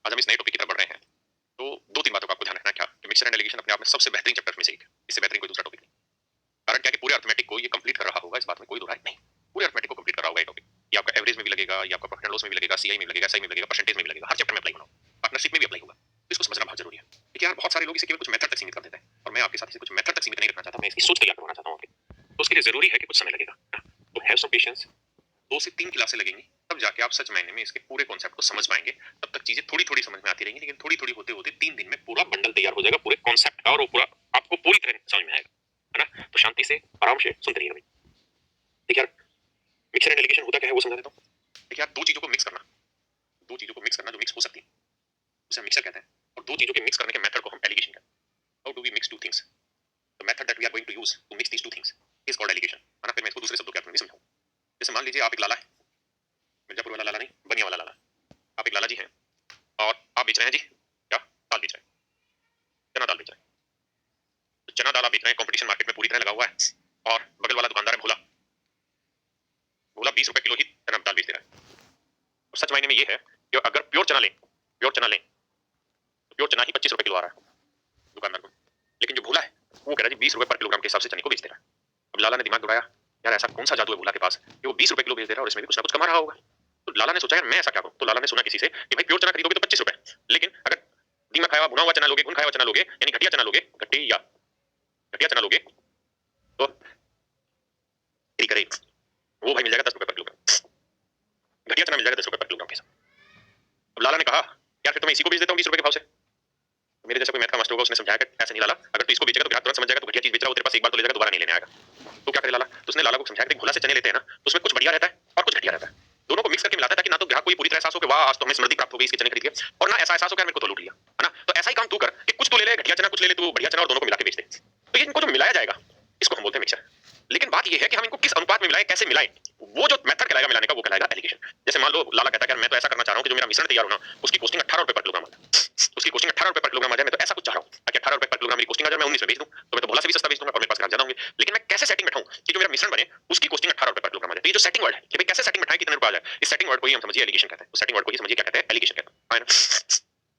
आज हम इस नए टॉपिक की तरफ बढ़ रहे हैं। तो 2-3 बातों का आपको ध्यान रखना है क्या कि मिक्सचर एंड एलिगेशन अपने आप में सबसे बेहतरीन चैप्टर्स में से एक है। इससे बेहतरीन कोई दूसरा टॉपिक नहीं। कारण क्या है कि पूरे अरिथमेटिक को ये कंप्लीट कर रहा होगा, इस बात में कोई दो राय नहीं। पूरे अरिथमेटिक को कंप्लीट कर रहा होगा ये टॉपिक। ये आपका एवरेज में भी लगेगा, ये आपका प्रॉफिट एंड लॉस में भी लगेगा, सीआई में भी लगेगा, एसआई में भी लगेगा, परसेंटेज में भी लगेगा, हर चैप्टर में अप्लाई होगा। पार्टनरशिप में भी अप्लाई होगा। तो इसको समझना बहुत जरूरी है। देखिए यार, बहुत सारे लोग इसे केवल कुछ मेथड तक सीमित कर देते हैं और मैं आपके साथ इसे कुछ मेथड तक सीमित नहीं रखना चाहता, मैं इसकी सोच तैयार करवाना चाहता हूँ आपकी। तो उसके लिए जरूरी है कि कुछ समय लगेगा। तो हैव सम पेशेंस। 2 से 3 क्लासें लगेंगी, तब जाके आप सच मायने में इसके पूरे कॉन्सेप्ट को समझ पाएंगे। तब तक चीजें थोड़ी-थोड़ी समझ में आती रहेंगी, लेकिन थोड़ी-थोड़ी होते-होते 3 दिन में पूरा बंडल तैयार हो जाएगा पूरे कॉन्सेप्ट का और वो पूरा आपको पूरी तरह समझ में आएगा, है ना? तो शांति से आराम से सुनते रहिएगा भाई। देखिए यार, मिक्सर एंड एलिगेशन होता क्या है वो समझा देता हूँ। देखिए यार, दो चीजों को मिक्स करना जो मिक्स हो सकती है उसे हम मिक्सर कहते हैं, और दो चीजों के मिक्स करने के मेथड को हम एलिगेशन कहते हैं। How do we mix two things? The method that we are going to use to mix these two things is called alligation, है ना? फिर मैं इसको दूसरे शब्दों के अर्थ में भी समझाऊं। जैसे मान लीजिए आप एक लाला है, मिर्जापुर वाला लाला नहीं, बनिया वाला लाला। आप एक लाला जी हैं और आप बेच रहे हैं जी क्या? दाल बेच रहे हैं, चना दाल बेच रहे हैं। तो चना दाल आप बेच रहे हैं, कंपटीशन मार्केट में पूरी तरह लगा हुआ है, और बगल वाला दुकानदार है भोला, भोला 20 रुपए किलो ही चना दाल बेच दे रहा है। और सच मायने में ये है कि अगर प्योर चना लें तो प्योर चना ही 25 रुपए किलो आ रहा है दुकानदार को। लेकिन जो भोला है वो कह रहा है जी 20 रुपए पर किलोग्राम के हिसाब से चने को बेच दे रहा है। अब लाला ने दिमाग दौड़ाया, यार ऐसा कौन सा जादू है भोला के पास कि वो 20 रुपए किलो बेच दे रहा है और इसमें भी कुछ ना कुछ कमा रहा होगा। तो लाला ने सोचा यार मैं ऐसा क्या करूं। तो लाला ने सुना किसी से कि भाई प्योर चना खरीदोगे तो 25 रुपए, लेकिन अगर दीमक खाया हुआ भुना हुआ चना लोगे, घुन खाया हुआ चना लोगे, यानी घटिया चना लोगे, घटिया चना लोगे, तो तेरी करे वो भाई मिल जाएगा 10 रुपए पर किलोग्राम। घटिया चना मिल जाएगा 10 रुपए पर किलोग्राम के हिसाब। अब लाला ने कहा यार फिर तो मैं इसी को बेच देता हूँ 20 रुपए के भाव से। मेरे जैसा कोई मैथ का मास्टर होगा उसने समझाया कि ऐसे नहीं लाला, अगर तू इसको बेचेगा तो ग्राहक तुरंत समझ जाएगा तो घटिया चीज बेच रहा है, वो तेरे पास एक बार तो ले जाएगा, दोबारा नहीं लेने आएगा। तो क्या करे लाला? तो उसने लाला को समझाया कि भोला से चने लेते हैं ना तो उसमें कुछ बढ़िया रहता है और कुछ घटिया रहता है, दोनों को मिक्स करके मिलाता है ताकि ना तो ग्राहक को ये पूरी तरह एहसास हो कि वाह आज तो हमें समृद्धि प्राप्त हो गई इसके चने खरीद के, और ना ऐसा एहसास हो कि यार मेरे को तो लूट लिया, है ना? तो ऐसा ही काम तू कर कि कुछ तो ले ले घटिया चना, कुछ ले ले तू बढ़िया चना, और दोनों को मिला के बेच दे। तो ये इनको जो मिलाया जाएगा इसको हम बोलते हैं मिक्सर। लेकिन बात ये है कि हम इनको किस अनुपात में मिलाएं, कैसे मिलाएं, वो जो मेथड कहलाएगा मिलाने का वो कहलाएगा एलिगेशन। जैसे मान लो लाला कहता है यार मैं तो ऐसा करना चाह रहा हूं कि जो मेरा मिश्रण तैयार हो ना उसकी कॉस्टिंग 18 रुपए पर किलोग्राम आ जाए, उसकी कॉस्टिंग 18 रुपए पर किलोग्राम आ जाए, मैं तो ऐसा कुछ चाह रहा हूं ताकि 18 रुपए पर किलोग्राम मेरी कॉस्टिंग आ जाए, मैं 19 में बेच दूं तो मैं तो भोला से भी सस्ता बेच दूंगा और मेरे पास ग्राहक ज्यादा होंगे। लेकिन मैं कैसे सेटिंग बैठाऊं कि जो मेरा मिश्रण बने उसकी कॉस्टिंग 18 रुपए पर किलोग्राम आ जाए। तो ये जो सेटिंग वर्ड है कि भाई कैसे सेटिंग बैठाएं कितने रुपए आ जाए, इस सेटिंग वर्ड को ही हम समझिए एलिगेशन कहते हैं। उस सेटिंग वर्ड को ही समझिए क्या कहते हैं, एलिगेशन कहते हैं, है ना?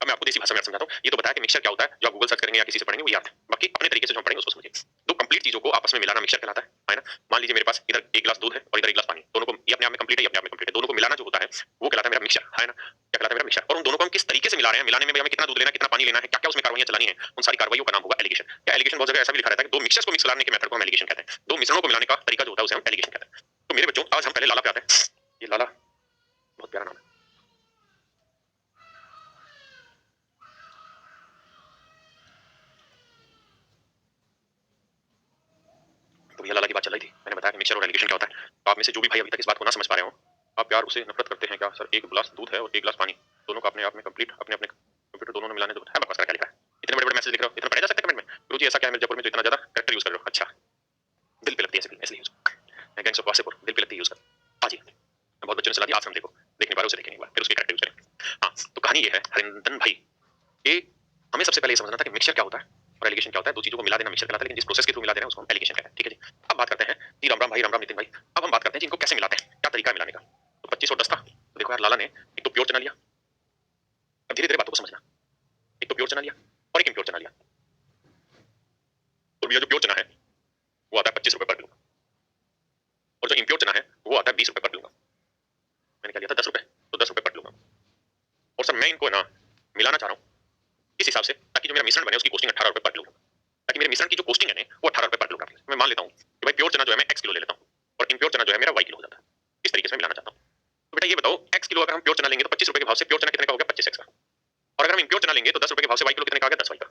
अब मैं आपको देसी भाषा में समझाता हूं। ये तो बताया कि मिक्सचर क्या होता है, जो आप गूगल सर्च करेंगे या किसी से पढ़ेंगे वो याद है, बाकी अपने तरीके से जो हम पढ़ेंगे उसको समझिए। दो कंप्लीट चीजों को आपस में मिलाना मिक्सचर कहलाता है ना? मान लीजिए मेरे पास इधर एक गिलास दूध है और इधर एक गिलास पानी, दोनों को ये अपने आप में कंप्लीट है, ये अपने आप में कंप्लीट है, दोनों को मिलाना जो होता है वो कहलाता है मेरा मिक्सचर, है ना? क्या कहलाता है मेरा मिक्सचर। और उन दोनों को हम किस तरीके से मिला रहे हैं, मिलाने में हमें कितना दूध लेना है, कितना पानी लेना है, क्या क्या उसमें कार्रवाइयां चलानी है, उन सारी कार्रवाइयों का नाम होगा एलिगेशन। क्या एलिगेशन बहुत जगह ऐसा भी लिखा रहता है कि दो मिक्सचर्स को मिक्स कराने के मेथड को हम एलिगेशन कहते हैं, दो मिश्रणों को मिलाने का तरीका जो होता है उसे हम एलिगेशन कहते हैं। तो मेरे बच्चों आज हम पहले लाला पे आते हैं। ये लाला बहुत प्यारा नाम है। तो भैया लाला की बात चल रही थी, मैंने बताया कि मिक्सचर और एलिगेशन क्या होता है। तो आप में से जो भी भाई अभी तक इस बात को ना समझ पा रहे हो, आप प्यार उसे नफरत करते हैं क्या सर? एक गिलास दूध है और एक गिलास पानी, दोनों को अपने आप में कंप्लीट अपने अपने कंप्यूटर दोनों ने मिलाने दो। है बकवास क्या लिखा है? इतने बड़े बड़े मैसेज लिख रहे हो, इतना पढ़े जा सकते हैं कमेंट में? गुरुजी ऐसा क्या है मिर्जापुर में जो इतना ज्यादा कैरेक्टर यूज कर रहे हो? अच्छा दिल पे लगती है इसलिए यूज। मैं गैंग्स ऑफ वासेपुर दिल पे लगती है यूज कर। हाँ जी, मैं बहुत बच्चों ने सलाह दी, आज से हम देखो देख नहीं पा रहे उसे देखेंगे एक बार, फिर उसके कैरेक्टर यूज करें। हाँ तो कहानी ये है हरिंदन भाई, ये हमें सबसे पहले ये समझना था कि मिक्सचर क्या होता है और एलिगेशन क्या होता है। दो चीजों को मिला देना मिक्सचर कहलाता है, लेकिन जिस प्रोसेस के थ्रू मिला दे रहे हैं उसको हम एलिगेशन कहते हैं, ठीक है जी। अब बात करते हैं जी, राम राम भाई, राम राम नितिन भाई। अब हम बात करते हैं जी इनको कैसे मिलाते हैं, क्या तरीका है मिलाने का। तो 25 और 10 था। तो देखो यार लाला ने एक तो प्योर चना लिया, अब धीरे धीरे बातों को समझना, एक तो प्योर चना लिया और एक इम्प्योर चना लिया। तो भैया जो प्योर चना है वो आता है 25 रुपए पर किलो, और जो इम्प्योर चना है वो आता है 20 रुपए पर किलो। मैंने क्या लिया था 10 रुपए, तो 10 रुपए पर किलो। और सर मैं इनको ना मिलाना चाह रहा हूँ इस हिसाब से ताकि जो मेरा मिश्रण बने उसकी कॉस्टिंग 18 रुपए पर किलो, ताकि मेरे मिश्रण की जो कॉस्टिंग है ना वो 18 रुपए पर किलोग्राम है। मैं मान लेता हूँ कि भाई प्योर चना जो है मैं x किलो ले लेता हूँ और इम्प्योर चना जो है मेरा y किलो हो जाता है। इस तरीके से मैं मिलाना चाहता हूँ। तो बेटा ये बताओ x किलो अगर हम प्योर चना लेंगे तो 25 रुपए के भाव से प्योर चना कितने का हो गया? 25x का। और अगर हम इम्प्योर चना लेंगे तो 10 रुपए के भाव से y किलो कितने का आ गया? 10y का,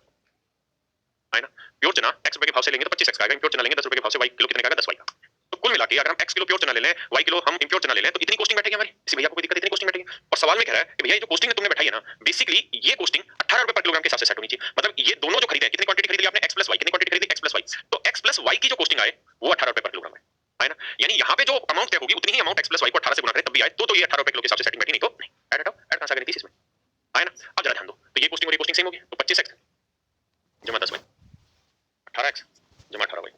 है ना? प्योर चना x रुपए के भाव से लेंगे तो 25x का आएगा, इम्प्योर चना लेंगे 10 रुपए के भाव से y किलो कितने का आएगा? 10y का। तो कुल मिला के अगर हम x किलो प्योर चना ले लें, y किलो हम इम्प्योर चना ले लें, तो इतनी कॉस्टिंग बैठेगी हमारी। इसी भैया को कोई दिक्कत, इतनी कॉस्टिंग बैठेगी। और सवाल में कह रहा है कि भैया ये जो कॉस्टिंग तुमने बैठाई है ना, बेसिकली ये कॉस्टिंग 18 रुपए पर किलोग्राम के हिसाब से सेट होनी चाहिए। मतलब ये दोनों जो खरीदे, कितनी क्वांटिटी खरीदी आपने? x plus y। कितनी क्वांटिटी खरीदी? x plus y। तो x प्लस y की जो कॉस्टिंग आए वो 18 रुपए पर किलोग्राम है ना? यानी यहाँ पे जो अमाउंट तय होगी उतनी ही अमाउंट x प्लस y को 18 से गुणा करें तब भी आए, तो ये 18 रुपए किलो के हिसाब से सेटिंग बैठी, नहीं तो नहीं। ऐड हटाओ, ऐड कहां से आ गई थी इसमें, है ना? अब जरा ध्यान दो, तो ये कॉस्टिंग और ये कॉस्टिंग सेम होगी, तो 25x जमा 10y, 18x जमा 18y।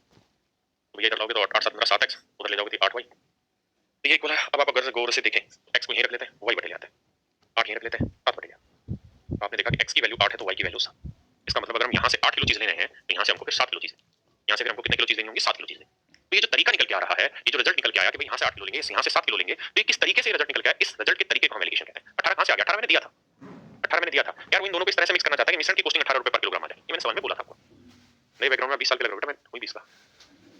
तो ये इधर लाओगे तो 8 7 15 7x, उधर ले जाओगे तो 8y। तो ये इक्वल है। अब आप अगर गौर से देखें x को यहीं रख लेते हैं, y बटे ले आते हैं, 8 यहीं रख लेते हैं, 7 बटे ले। की वैल्यू 8 है तो y की वैल्यू 7। इसका मतलब अगर हम यहाँ से 8 किलो चीज ले रहे हैं तो यहाँ से हमको फिर 7 किलो चीज, यहाँ से फिर हमको कितने किलो चीज लेनी होगी, 7 किलो चीज। तो ये जो तरीका निकल के आ रहा है, ये जो रिजल्ट निकल के आया कि भाई यहाँ से 8 किलो लेंगे, यहाँ से 7 किलो लेंगे, तो ये किस तरीके से रिजल्ट निकल के आया, इस रिजल्ट के तरीके को हम एलिगेशन कहते हैं। 18 कहाँ से आ गया, 18 मैंने दिया था, 18 मैंने दिया था यार, वो इन दोनों को इस तरह से मिक्स करना चाहता है कि मिश्रण की कॉस्टिंग 18 रुपए पर किलोग्राम आ जाए। ये मैंने सवाल में बोला था आपको। नए बैकग्राउंड में 20 साल के लग रहा है बेटा, मैं हुई 20 का,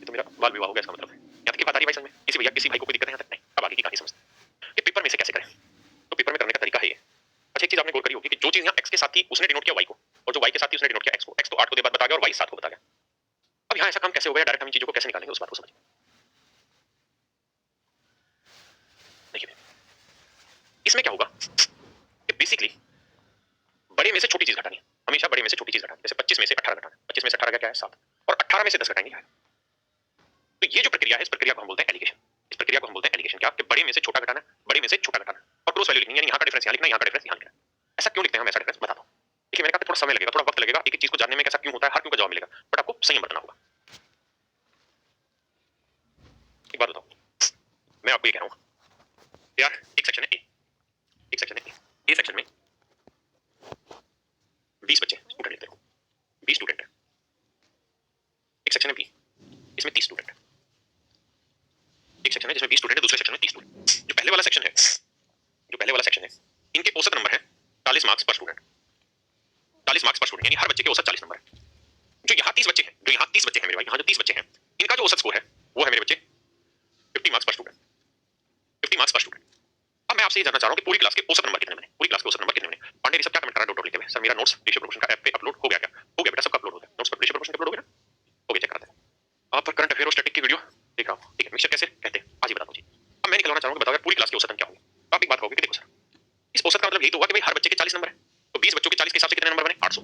ये तो मेरा बाल विवाह हो गया इसका मतलब है। यहाँ तक की बात आ रही है भाई समझ में, किसी भैया किसी भाई को कोई दिक्कत है यहाँ तक? नहीं। अब आगे की कहानी समझते हैं कि पेपर में से कैसे करें। तो पेपर में करने का तरीका है ये। अच्छा एक चीज आपने गौर करी होगी कि जो चीज यहाँ x के साथ थी उसने डिनोट किया y को, और जो y के साथ थी उसने डिनोट किया x को। x तो 8 को दे बाद बता गया और y 7 को बता गया। अब यहाँ ऐसा काम कैसे हो गया, डायरेक्ट हम चीजों को कैसे निकालेंगे उस बात को समझिए। देखिए इसमें क्या होगा कि बेसिकली बड़े में से छोटी चीज घटानी है, हमेशा बड़े में से छोटी चीज घटानी है। जैसे 25 में से 18 घटाना है, 25 में से 18 क्या है 7, और 18 में से 10 घटाएंगे। तो ये जो प्रक्रिया है इस प्रक्रिया को हम बोलते हैं एलिगेशन। इस प्रक्रिया को हम बोलते हैं एलिगेशन। क्या, कि बड़े में से छोटा घटाना, बड़े में से छोटा घटाना और क्रॉस वैल्यू लिखनी है, यानी यहाँ का डिफरेंस यहाँ लिखना, यहाँ का डिफरेंस यहाँ लिखना। ऐसा क्यों लिखते हैं हम, ऐसा डिफरेंस बताता हूँ। देखिए मैंने कहा थोड़ा समय लगेगा, थोड़ा वक्त लगेगा एक एक चीज को जानने में, कैसा क्यों होता है, हर क्यों का जवाब मिलेगा, बट आपको संयम बरतना होगा। एक बात बताओ, मैं आपको ये कह रहा हूँ यार, एक सेक्शन है ए, एक सेक्शन है ए सेक्शन में 20 बच्चे स्टूडेंट लेते हो, 20 स्टूडेंट है। एक सेक्शन है बी, इसमें 30 स्टूडेंट है। एक सेक्शन है जिसमें 20 स्टूडेंट है, दूसरे सेक्शन में 30 स्टूडेंट। जो पहले वाला सेक्शन है, जो पहले वाला सेक्शन है, इनके औसत नंबर है 40 मार्क्स पर स्टूडेंट, 40 मार्क्स पर स्टूडेंट, यानी हर बच्चे के औसत 40 नंबर है। जो यहाँ 30 बच्चे हैं, जो यहाँ 30 बच्चे हैं मेरे भाई, यहाँ जो 30 बच्चे हैं, इनका जो औसत स्कोर है वो है मेरे बच्चे 50 मार्क्स पर स्टूडेंट, 50 मार्क्स पर स्टूडेंट। अब मैं आपसे ये जानना चाह रहा हूँ कि पूरी क्लास के औसत नंबर कितने बने, पूरी क्लास के औसत नंबर कितने बने। पांडे सब क्या कमेंट कर रहा है, डॉट लिखे हुए, सर मेरा नोट्स रेशियो प्रोपोर्शन का ऐप पे अपलोड हो गया क्या? हो गया बेटा, सबका अपलोड हो गया, नोट्स पर रेशियो प्रोपोर्शन अपलोड हो गया ना, हो गया, चेक कराते हैं। आप पर करंट अफेयर और स्टैटिक की वीडियो देख रहा हूँ, ठीक है, मिक्सचर कैसे कहते हैं आज ही बता दो जी। अब मैं निकलवाना चाह रहा हूँ कि बताओ पूरी क्लास के औसतन क्या होंगे। तो आप एक बात कहोगे कि देखो सर, इस औसत का मतलब यही तो हुआ कि भाई हर बच्चे के 40 नंबर है, तो 20 बच्चों के 40 के हिसाब से कितने नंबर बने, 800।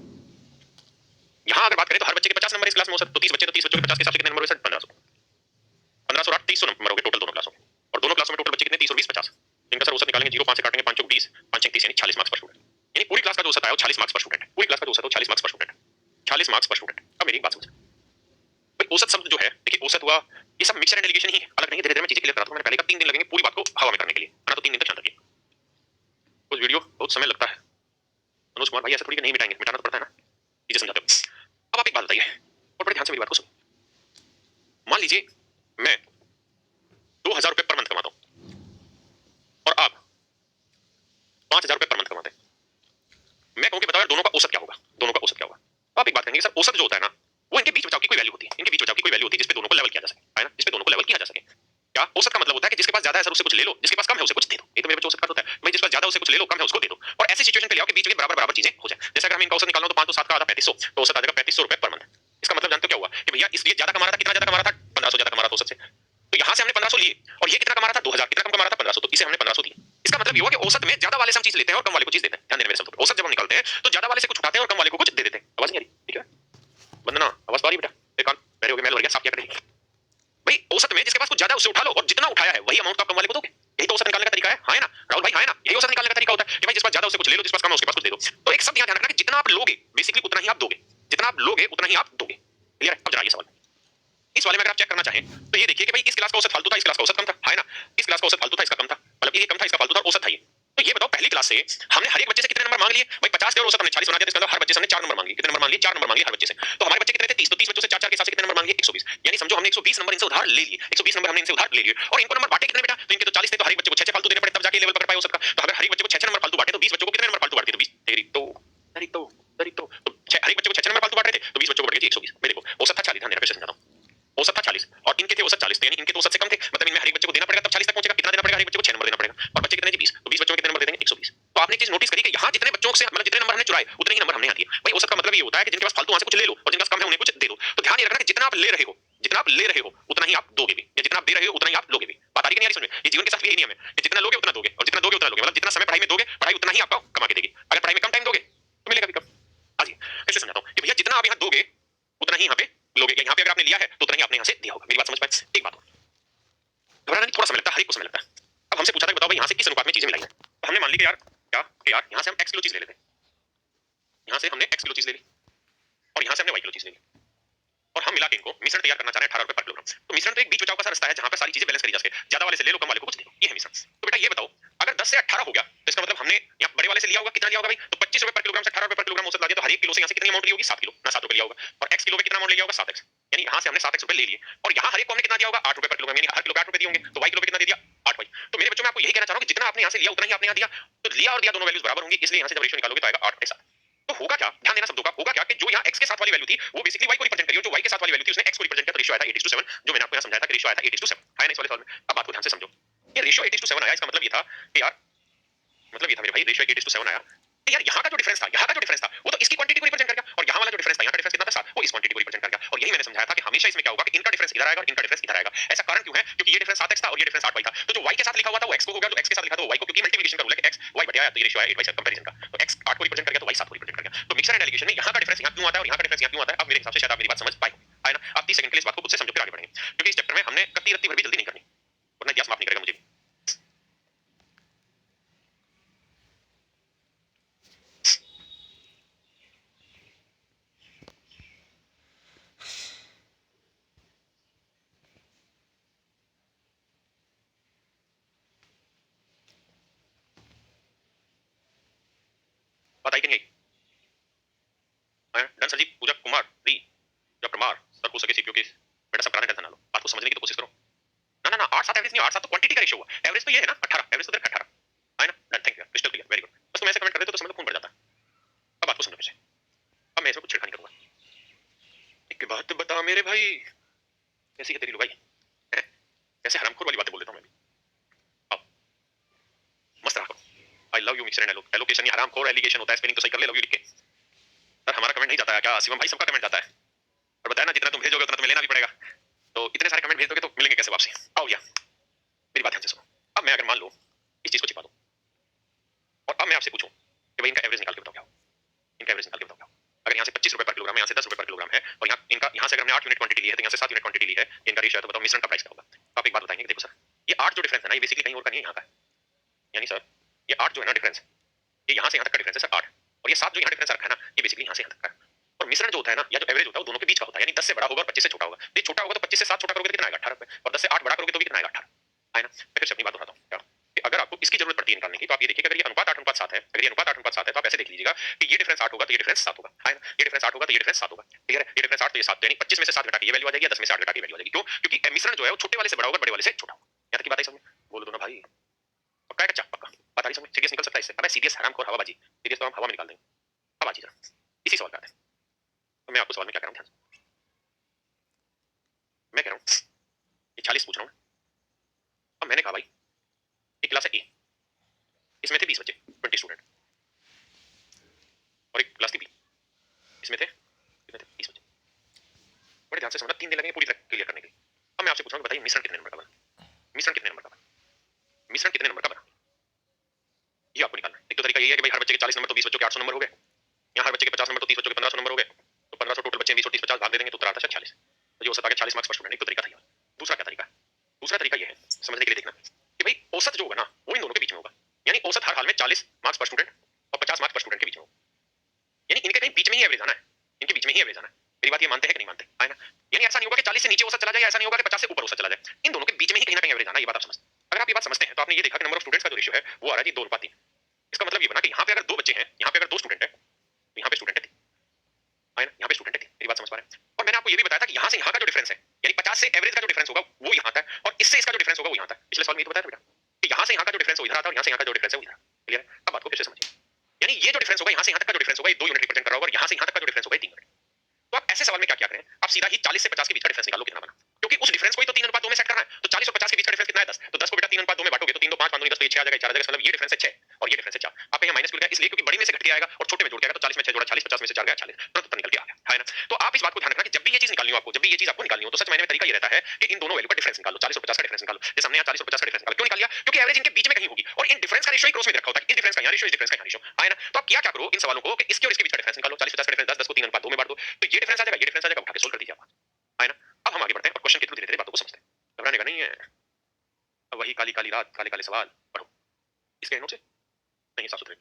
यहाँ अगर बात करें तो हर बच्चे के 50 नंबर इस क्लास में औसत, तो 30 बच्चे, तो 30 बच्चों के 50 के हिसाब से कितने नंबर हुए सर, 1500। 1500 और 8 2300 नंबर हो गए टोटल दोनों क्लासों में। और दोनों क्लासों में टोटल बच्चे कितने, 30 और 20 50। इनका सर औसत निकालेंगे, 0 5 से काटेंगे, 5 20, 5 30, यानी 40 मार्क्स पर स्टूडेंट। यानी पूरी क्लास का जो औसत आया वो 40 मार्क्स पर स्टूडेंट है, पूरी क्लास का जो औसत है 40 मार्क्स पर स्टूडेंट, 40 मार्क्स पर स्टूडेंट। अब मेरी एक बात समझ भाई, औसत शब्द जो है, देखिए औसत हुआ, ये सब मिक्सचर एंड एलिगेशन ही है, अलग नहीं है। धीरे धीरे मैं चीजें क्लियर कराता हूं। मैंने पहले का 3 दिन लगेंगे पूरी बात को हवा में करने के लिए, है ना, तो 3 दिन तक शांत रखिए। कुछ वीडियो बहुत समय लगता है, मनोज कुमार भाई ऐसा थोड़ी कि नहीं मिटाएंगे, मिटाना तो पड़ता है ना, चीजें समझाते हो। अब आप एक बात बताइए और बड़े ध्यान से मेरी बात को सुनो। मान लीजिए मैं 2000 रुपए पर मंथ कमाता हूं और आप 5000 रुपए पर मंथ कमाते हैं। मैं कहूं कि बताओ यार दोनों का औसत क्या होगा, दोनों का औसत क्या होगा। तो आप एक बात कहेंगे सर औसत जो होता है ना, वो इनके बीच बचाव की कोई वैल्यू होती है, इनके बीच बचाव की कोई वैल्यू होती है जिस पे दोनों को लेवल किया जा सके, है ना, जिस पे दोनों को लेवल किया जा सके। क्या औसत का मतलब होता है कि जिसके पास ज्यादा है सर उससे कुछ ले लो, जिसके पास कम है उससे कुछ दे दो। ये तो मेरे बच्चों औसत का होता है भाई, जिसके पास ज्यादा उससे कुछ ले लो, कम है उसको दे दो। और ऐसी सिचुएशन पे ले आओ कि बीच में बराबर बराबर चीजें हो जाए। जैसे अगर हम इनका औसत निकालना तो 5 तो 7 का आधा 3500, तो औसत आ जाएगा 3500 रुपए पर मंथ। इसका मतलब जानते हो क्या हुआ कि भैया इसलिए ज्यादा कमा रहा था, कितना ज्यादा कमा रहा था, 1500 ज्यादा कमा रहा था औसत से। तो यहाँ से हमने 1500 लिए और ये कितना कमा रहा था 2000, कितना कम कमा रहा था 1500, तो इसे हमने 1500 दिए। इसका मतलब ये हुआ कि औसत में ज्यादा वाले से हम चीज लेते हैं और कम वाले को चीज देते हैं। ध्यान देना मेरे शब्दों पे, औसत जब हम निकालते हैं तो ज्यादा वाले से कुछ उठाते हैं और कम वाले को कुछ दे देते हैं। आवाज नहीं आ रही, ठीक है वंदना, आवाज तो आ रही बेटा, एक कान मेरे हो गए, मैल भर गया, साफ किया करेगी भाई। औसत में जिसके पास कुछ ज्यादा उससे उठा लो और जितना उठाया है वही अमाउंट आप कम वाले को दोगे। यही तो औसत निकालने का तरीका है, हाँ है ना राहुल भाई, हाँ है ना, यही औसत निकालने का तरीका होता है कि भाई जिसके पास ज्यादा उससे कुछ ले लो, जिसके पास कम है उसके पास कुछ दे दो। तो एक शब्द यहाँ ध्यान रखना कि जितना आप लोगे बेसिकली उतना ही आप दोगे, जितना आप लोगे उतना ही आप दोगे। क्लियर है? अब जरा ये सवाल, इस वाले में अगर आप चेक करना चाहें तो ये देखिए कि भाई इस क्लास का औसत फालतू था, इस क्लास का औसत कम था, है ना, इस क्लास का औसत फालतू था, इसका कम था, मतलब ये कम था, इसका फालतू था, औसत था ये। तो ये बताओ पहली क्लास से हमने हर एक बच्चे से कितने नंबर मांग लिए भाई, 50 थे और औसत हमने 40 बना दिया, इसका मतलब हर बच्चे से हमने 4 नंबर मांग लिए। कितने नंबर मांग लिए, 4 नंबर मांग लिए हर बच्चे से। तो हमारे बच्चे कितने थे 30, तो 30 बच्चों से 4 4 के हिसाब से कितने नंबर मांग लिए 120, यानी समझो हमने 120 नंबर इनसे उधार ले लिए, 120 नंबर हमने इनसे उधार ले लिए। और इनको नंबर बांटे कितने बेटा, तो इनके तो 40 थे, तो हर एक बच्चे को 6 6 फालतू देने पड़े तब जाके लेवल पकड़ पाए औसत का। तो अगर हर एक बच्चे को 6 6 नंबर फालतू बांटे तो 20 बच्चों को कितने नंबर फालतू बांटे, तो 20 तेरी तो हर एक तो हर एक तो हर एक बच्चे को 6 6 नंबर फालतू बांट रहे थे, तो 20 बच्चों को बढ़ गए 120। मेरे देखो औसत था 40, ध्यान देना, फिर से समझाता हूं। औसत था 40 और इनके थे औसत 40, यानी इनके तो औसत से कम थे, मतलब इनमें हर एक बच्चे को देना पड़ेगा तब 40 तक पहुंचेगा। कितना देना पड़ेगा, हर एक बच्चे को 6 नंबर देना पड़ेगा। और बच्चे कितने थे 20, तो 20 बच्चों में कितने नंबर दे देंगे 120। तो आपने एक चीज नोटिस करी कि यहाँ जितने बच्चों से मतलब जितने नंबर हमने चुराए उतने ही नंबर हमने यहाँ दिए। भाई औसत का मतलब ये होता है कि जिनके पास फालतू वहां से कुछ ले लो और जिनके पास कम है उन्हें कुछ दे दो। तो ध्यान ये रखना कि जितना आप ले रहे हो, जितना आप ले रहे हो उतना ही आप दोगे भी, या जितना आप दे रहे हो उतना ही आप लोगे भी। बात आ रही है कि नहीं आ रही समझ में? ये जीवन के साथ भी यही नियम है कि जितना लोगे उतना दोगे और जितना दोगे उतना लोगे, मतलब जितना समय पढ़ाई में दोगे पढ़ाई उतना ही आपको कमा के देगी। अगर पढ़ाई में कम टाइम दोगे तो मिलेगा भी कम। हाँ जी, फिर से समझाता हूँ कि भैया जितना आप यहाँ दोगे उतना ही यहाँ पे लोगे, यहाँ पे अगर आपने लिया है तो उतना ही आपने यहाँ से दिया होगा। मेरी बात समझ पाए? एक बात घबराना नहीं, थोड़ा समय लगता है, हर एक को समय लगता है। अब हमसे पूछा था कि बताओ भाई यहाँ से किस अनुपात में चीजें मिलाई हैं, तो हमने मान ली कि यार क्या कि यार यहाँ से हम x किलो चीज ले लेते हैं, यहाँ से हमने x किलो चीज ले ली और यहाँ से हमने y किलो चीज ले ली। और हम मिला के इनको मिश्रण तैयार करना चाह रहे हैं 18 रुपए पर किलोग्राम। तो मिश्रण तो एक बीच बचाव का सा रास्ता है जहां पे सारी चीजें बैलेंस करी जा सके, ज्यादा वाले से ले लो, कम वाले को कुछ दे दो, ये है मिश्रण। तो बेटा ये बताओ, अगर 10 से 18 हो गया तो इसका मतलब हमने यहाँ बड़े वाले से लिया होगा, कितना लिया होगा भाई, तो 25 रुपए पर किलोग्राम से 18 रुपए पर किलोग्राम औसत ला दिया, तो हर एक किलो से यहाँ से कितनी अमाउंट ली होगी, 7 किलो ना 7 रुपए लिया होगा, और x किलो में कितना अमाउंट लिया होगा, 7x, यानी यहाँ से हमने 7x रुपए ले लिए, और यहाँ हर एक को हमने कितना दिया होगा, 8 रुपए पर किलोग्राम, यानी हर किलो पे 8 रुपए दिए होंगे, तो y किलो पे कितना दे दिया, 8y। तो मेरे बच्चों मैं आपको यही कहना चाह रहा हूँ कि जितना आपने यहाँ से लिया उतना ही आपने यहाँ दिया, तो लिया और दिया दोनों वैल्यूज बराबर होंगी, इसलिए यहाँ से जब रेशियो निकालोगे तो आएगा 8/7। तो होगा क्या, ध्यान देना शब्दों का, होगा क्या कि जो यहाँ x के साथ वाली वैल्यू थी वो बेसिकली y को रिप्रेजेंट करी, और जो y के साथ वाली वैल्यू थी उसने x को रिप्रेजेंट किया, तो रेशियो आया था 8:7, जो मैंने आपको यहाँ समझाया था कि रेशियो आया था 8:7, है ना इस वाले सवाल में। अब बात को ध्यान से समझो, ये रेशियो 8:7 आया, इसका मतलब ये था कि यार, मतलब ये था मेरे भाई, रेशियो 8:7 आया कि यार यहाँ का जो डिफरेंस था, यहाँ का जो डिफरेंस था वो तो इसकी क्वांटिटी को रिप्रेजेंट कर गया, और यहाँ वाला जो डिफरेंस था, यहाँ का डिफरेंस कितना था 7, वो इस क्वांटिटी को रिप्रेजेंट कर गया। और यही मैंने समझाया था कि हमेशा इसमें क्या होगा कि इनका डिफरेंस इधर आएगा और इनका डिफरेंस इधर आएगा। ऐसा कारण क्यों है, क्योंकि ये डिफरेंस 7x था और ये डिफरेंस 8y था, तो जो y के साथ लिखा हुआ था वो x को हो गया, जो x के साथ लिखा था वो y को, क्योंकि मल्टीप्लिकेशन का रूल है कि x y बटे आया, तो ये रेशियो आया 8y से कंपैरिजन का, तो x 8 को रिप्रेजेंट कर गया तो y 7 को रिप्रेजेंट कर गया। तो मिक्सर एंड एलिगेशन में यहाँ का डिफरेंस यहाँ क्यों आता है और यहाँ का डिफरेंस यहाँ क्यों आता है, अब मेरे हिसाब से शायद आप मेरी बात समझ पाए, है ना। आप 30 सेकंड के लिए इस बात को खुद से समझो, फिर आगे बढ़ेंगे, क्योंकि इस चैप्टर में हमने कत्ती रत्ती भर भी जल्दी नहीं करनी, वरना इतिहास माफ नहीं करेगा मुझे। बात आई कि नहीं आई, डन सर जी, पूजा कुमार दी, जब प्रमार सर को सके सीपीओ के, बेटा सब कराने टेंशन ना लो, बात को समझने की तो कोशिश करो। ना ना ना 8-7 एवरेज नहीं, 8-7 तो क्वांटिटी का रेशियो हुआ, एवरेज तो ये है ना 18, एवरेज तो इधर 18 है ना। Done, thank you, crystal clear, very good. बस तुम ऐसे कमेंट कर देते तो समझ लो खून बढ़ जाता। अब बात को समझो फिर से, अब मैं इसमें कुछ छिड़खानी करूंगा। एक बात बता मेरे भाई, कैसी है तेरी लुगाई, कैसे हरामखोर वाली बातें बोल देता हूं मैं भी। अब मस्त रहा करो, I love you mixer and allocation, ये हरामखोर एलिगेशन होता है, स्पेलिंग तो सही कर ले, लव यू लिख के। सर हमारा कमेंट नहीं जाता है क्या, शिवम भाई सबका कमेंट जाता है, और बताया ना जितना तुम भेजोगे उतना तुम्हें लेना भी पड़ेगा, तो इतने सारे कमेंट भेज दोगे तो मिलेंगे कैसे वापसी। आओ भैया मेरी बात ध्यान से सुनो, अब मैं अगर मान लो इस चीज को छिपा दूं और अब मैं आपसे पूछूं कि भाई इनका एवरेज निकाल के बताओ क्या हो, इनका एवरेज निकाल के बताओ क्या हो। अगर यहाँ से 25 रुपए पर किलोग्राम है, यहाँ से 10 रुपए पर किलोग्राम है, और यहाँ इनका यहाँ से अगर हमने 8 यूनिट क्वांटिटी ली है तो यहाँ से 7 यूनिट क्वांटिटी ली है, इनका रेशियो है, तो बताओ मिश्रण का प्राइस क्या होगा। तो आप एक बात बताएंगे कि देखो सर ये 8 जो डिफरेंस है ना, ये बेसिकली कहीं और का नहीं है, यहाँ का है, यानी सर ये 8 जो है ना डिफरेंस, ये यहाँ से यहाँ तक का डिफरेंस है सर 8, और ये 7 जो यहाँ डिफरेंस रखा है ना, ये बेसिकली यहाँ से यहाँ तक का है। और मिश्रण जो होता है ना, या जो एवरेज होता है वो दोनों के बीच का होता है, यानी 10 से बड़ा होगा और 25 से छोटा होगा, तो ये छोटा होगा तो 25 से 7 छोटा करोगे तो कितना आएगा 18 रुपए, और 10 से 8 बड़ा करोगे तो भी कितना आएगा 18, है ना। मैं फिर से अपनी बात दोहराता हूँ कि अगर आपको इसकी जरूरत पड़ती है निकालने की, तो आप ये देखिए अगर ये अनुपात 8:7 है, अगर ये अनुपात 8:7 है तो आप ऐसे देख लीजिएगा कि ये डिफरेंस 8 होगा तो ये डिफरेंस 7 होगा, है ना, ये डिफरेंस 8 होगा तो ये डिफरेंस 7 होगा, ठीक है, ये डिफरेंस 8 तो ये 7, तो यानी 25 में से 7 घटा के ये वैल्यू आ जाएगी, 10 में से 8 घटा के वैल्यू आ जाएगी, क्यों, क्योंकि मिश्रण जो है वो छोटे वाले से बड़ा होगा, बड़े वाले से छोटा होगा। यहाँ तक की बात है समझ में, बोलो दो ना भाई, पक्का है कच्चा, पक्का बात आ रही समझ, सीरियस निकल सकता है इससे, अबे सीरियस हरामखोर हवाबाजी, सीरियस तो हम हवा में निकाल देंगे। अब आ जरा इसी सवाल पे आते हैं, तो मैं आपको सवाल में क्या कह रहा हूँ, ध्यान मैं कह रहा हूँ ये 40 पूछ रहा हूँ। अब मैंने कहा भाई एक क्लास है ए, इसमें थे 20 बच्चे, 20 स्टूडेंट, और एक क्लास थी बी, इसमें थे 20 बच्चे। बड़े ध्यान से समझना, 3 दिन लगेंगे पूरी तरह क्लियर करने के लिए। अब मैं आपसे पूछ रहा हूँ बताइए मिश्रण कितने नंबर का बना, मिश्रण कितने नंबर का बना, मिश्रण कितने नंबर का बना, ये आपको निकालना है। एक तो तरीका ये है कि भाई हर बच्चे के 40 नंबर तो 20 बच्चों के 800 नंबर हो गए, यहाँ हर बच्चे के 50 नंबर तो 30 बच्चों के 1500 नंबर हो गए, तो 1500 टोटल बच्चे 20 और 30 50 भाग दे देंगे तो उत्तर आता है 46, तो ये औसत आ गया 40 मार्क्स पर स्टूडेंट। एक तो तरीका था ये। दूसरा क्या तरीका है, दूसरा तरीका ये है समझने के लिए देखना कि भाई औसत जो होगा ना वो इन दोनों के बीच में होगा, यानी औसत हर हाल में 40 मार्क्स पर स्टूडेंट और 50 मार्क्स पर स्टूडेंट के बीच में होगा, यानी इनके कहीं बीच में ही एवरेज आना है, इनके बीच में ही एवरेज आना है। मेरी बात ये मानते हैं कि नहीं मानते, है ना, यानी ऐसा नहीं होगा कि 40 से नीचे औसत चला जाए, ऐसा नहीं होगा कि 50 से ऊपर औसत चला जाए, इन दोनों के बीच में ही कहीं ना कहीं एवरेज आना, ये बात आप समझते हैं। अगर आप ये बात समझते हैं तो आपने ये देखा कि नंबर ऑफ स्टूडेंट्स का जो रेशियो है वो आ रहा है जी 2:3। इसका मतलब ये बना कि यहाँ पे अगर 2 बच्चे हैं, यहाँ पे अगर 2 स्टूडेंट है, तो यहाँ पे स्टूडेंट है, यहाँ पे स्टूडेंट है, मेरी बात समझ पा रहे हैं। और मैंने आपको ये भी बताया था कि यहाँ से यहाँ का जो डिफरेंस है, यानी 50 से एवरेज का जो डिफरेंस होगा वो यहाँ आता है, और इससे इसका जो डिफरेंस होगा वो यहाँ आता है। पिछले सवाल में ये तो बताया था बेटा कि यहाँ से यहाँ का जो डिफरेंस है वो इधर आता है और यहाँ से यहाँ का जो डिफरेंस है वो इधर। क्लियर है, अब बात को फिर से समझिए, यानी ये जो डिफरेंस होगा यहाँ से यहाँ तक का जो डिफरेंस होगा ये 2 यूनिट रिप्रेजेंट कर रहा होगा, और यहाँ से यहाँ तक का जो डिफरेंस होगा ये 3 यूनिट। तो आप ऐसे सवाल में क्या क्या करें, आप सीधा ही 40 से 50 के बीच का डिफरेंस निकालो कितना बना, क्योंकि उस डिफरेंस को ही तो 3:2 में सेट करना है। तो 40 और 50 के बीच का डिफरेंस कितना है 10, तो 10 को बेटा 3:2 में बांटोगे तो 3 2 5 5 2 10 तो ये 6 आ जाएगा, 4 आ जाएगा, मतलब ये डिफरेंस है 6 और ये डिफरेंस है 4। आप यहाँ माइनस क्यों किया, इसलिए क्योंकि बड़ी में से घट के आएगा और छोटे में जोड़ के आएगा, तो 40 में 6 जोड़ा 40, 50 में से 4 गया 40, तुरंत उत्तर निकल के आ गया, है ना। तो आप इस बात को ध्यान रखना कि जब भी ये चीज निकालनी हो आपको, जब भी ये चीज आपको निकालनी हो तो सच मायने में तरीका ये रहता है कि इन दोनों वैल्यू का डिफरेंस निकालो, 40 और 50 का डिफरेंस निकालो। जैसे हमने यहाँ 40 और 50 का डिफरेंस निकाला, क्यों निकाल लिया, क्योंकि एवरेज इनके बीच में कहीं होगी, और इन डिफरेंस का रेशियो ही क्रॉस में रखा होता है, इस डिफरेंस का यहाँ रेशियो, इस डिफरेंस का यहाँ रेशियो, है ना। तो आप क्या क्या करो इन सवालों को कि इसके और इसके बीच का डिफरेंस निकालो, 40 50 का डिफरेंस 10 10 को 3:2 में बांट दो, तो ये डिफरेंस आ जाएगा, ये डिफरेंस आ जाएगा, उठा के सोल्व कर दीजिए आप, है ना। अब हम आगे बढ़ते हैं और क्वेश्चन के थ्रू धीरे धीरे बातों को समझते हैं, घबराने का नहीं है। अब वही काली काली रात, काले काले सवाल पढ़ो, इसके नोट से नहीं, साफ सुथरे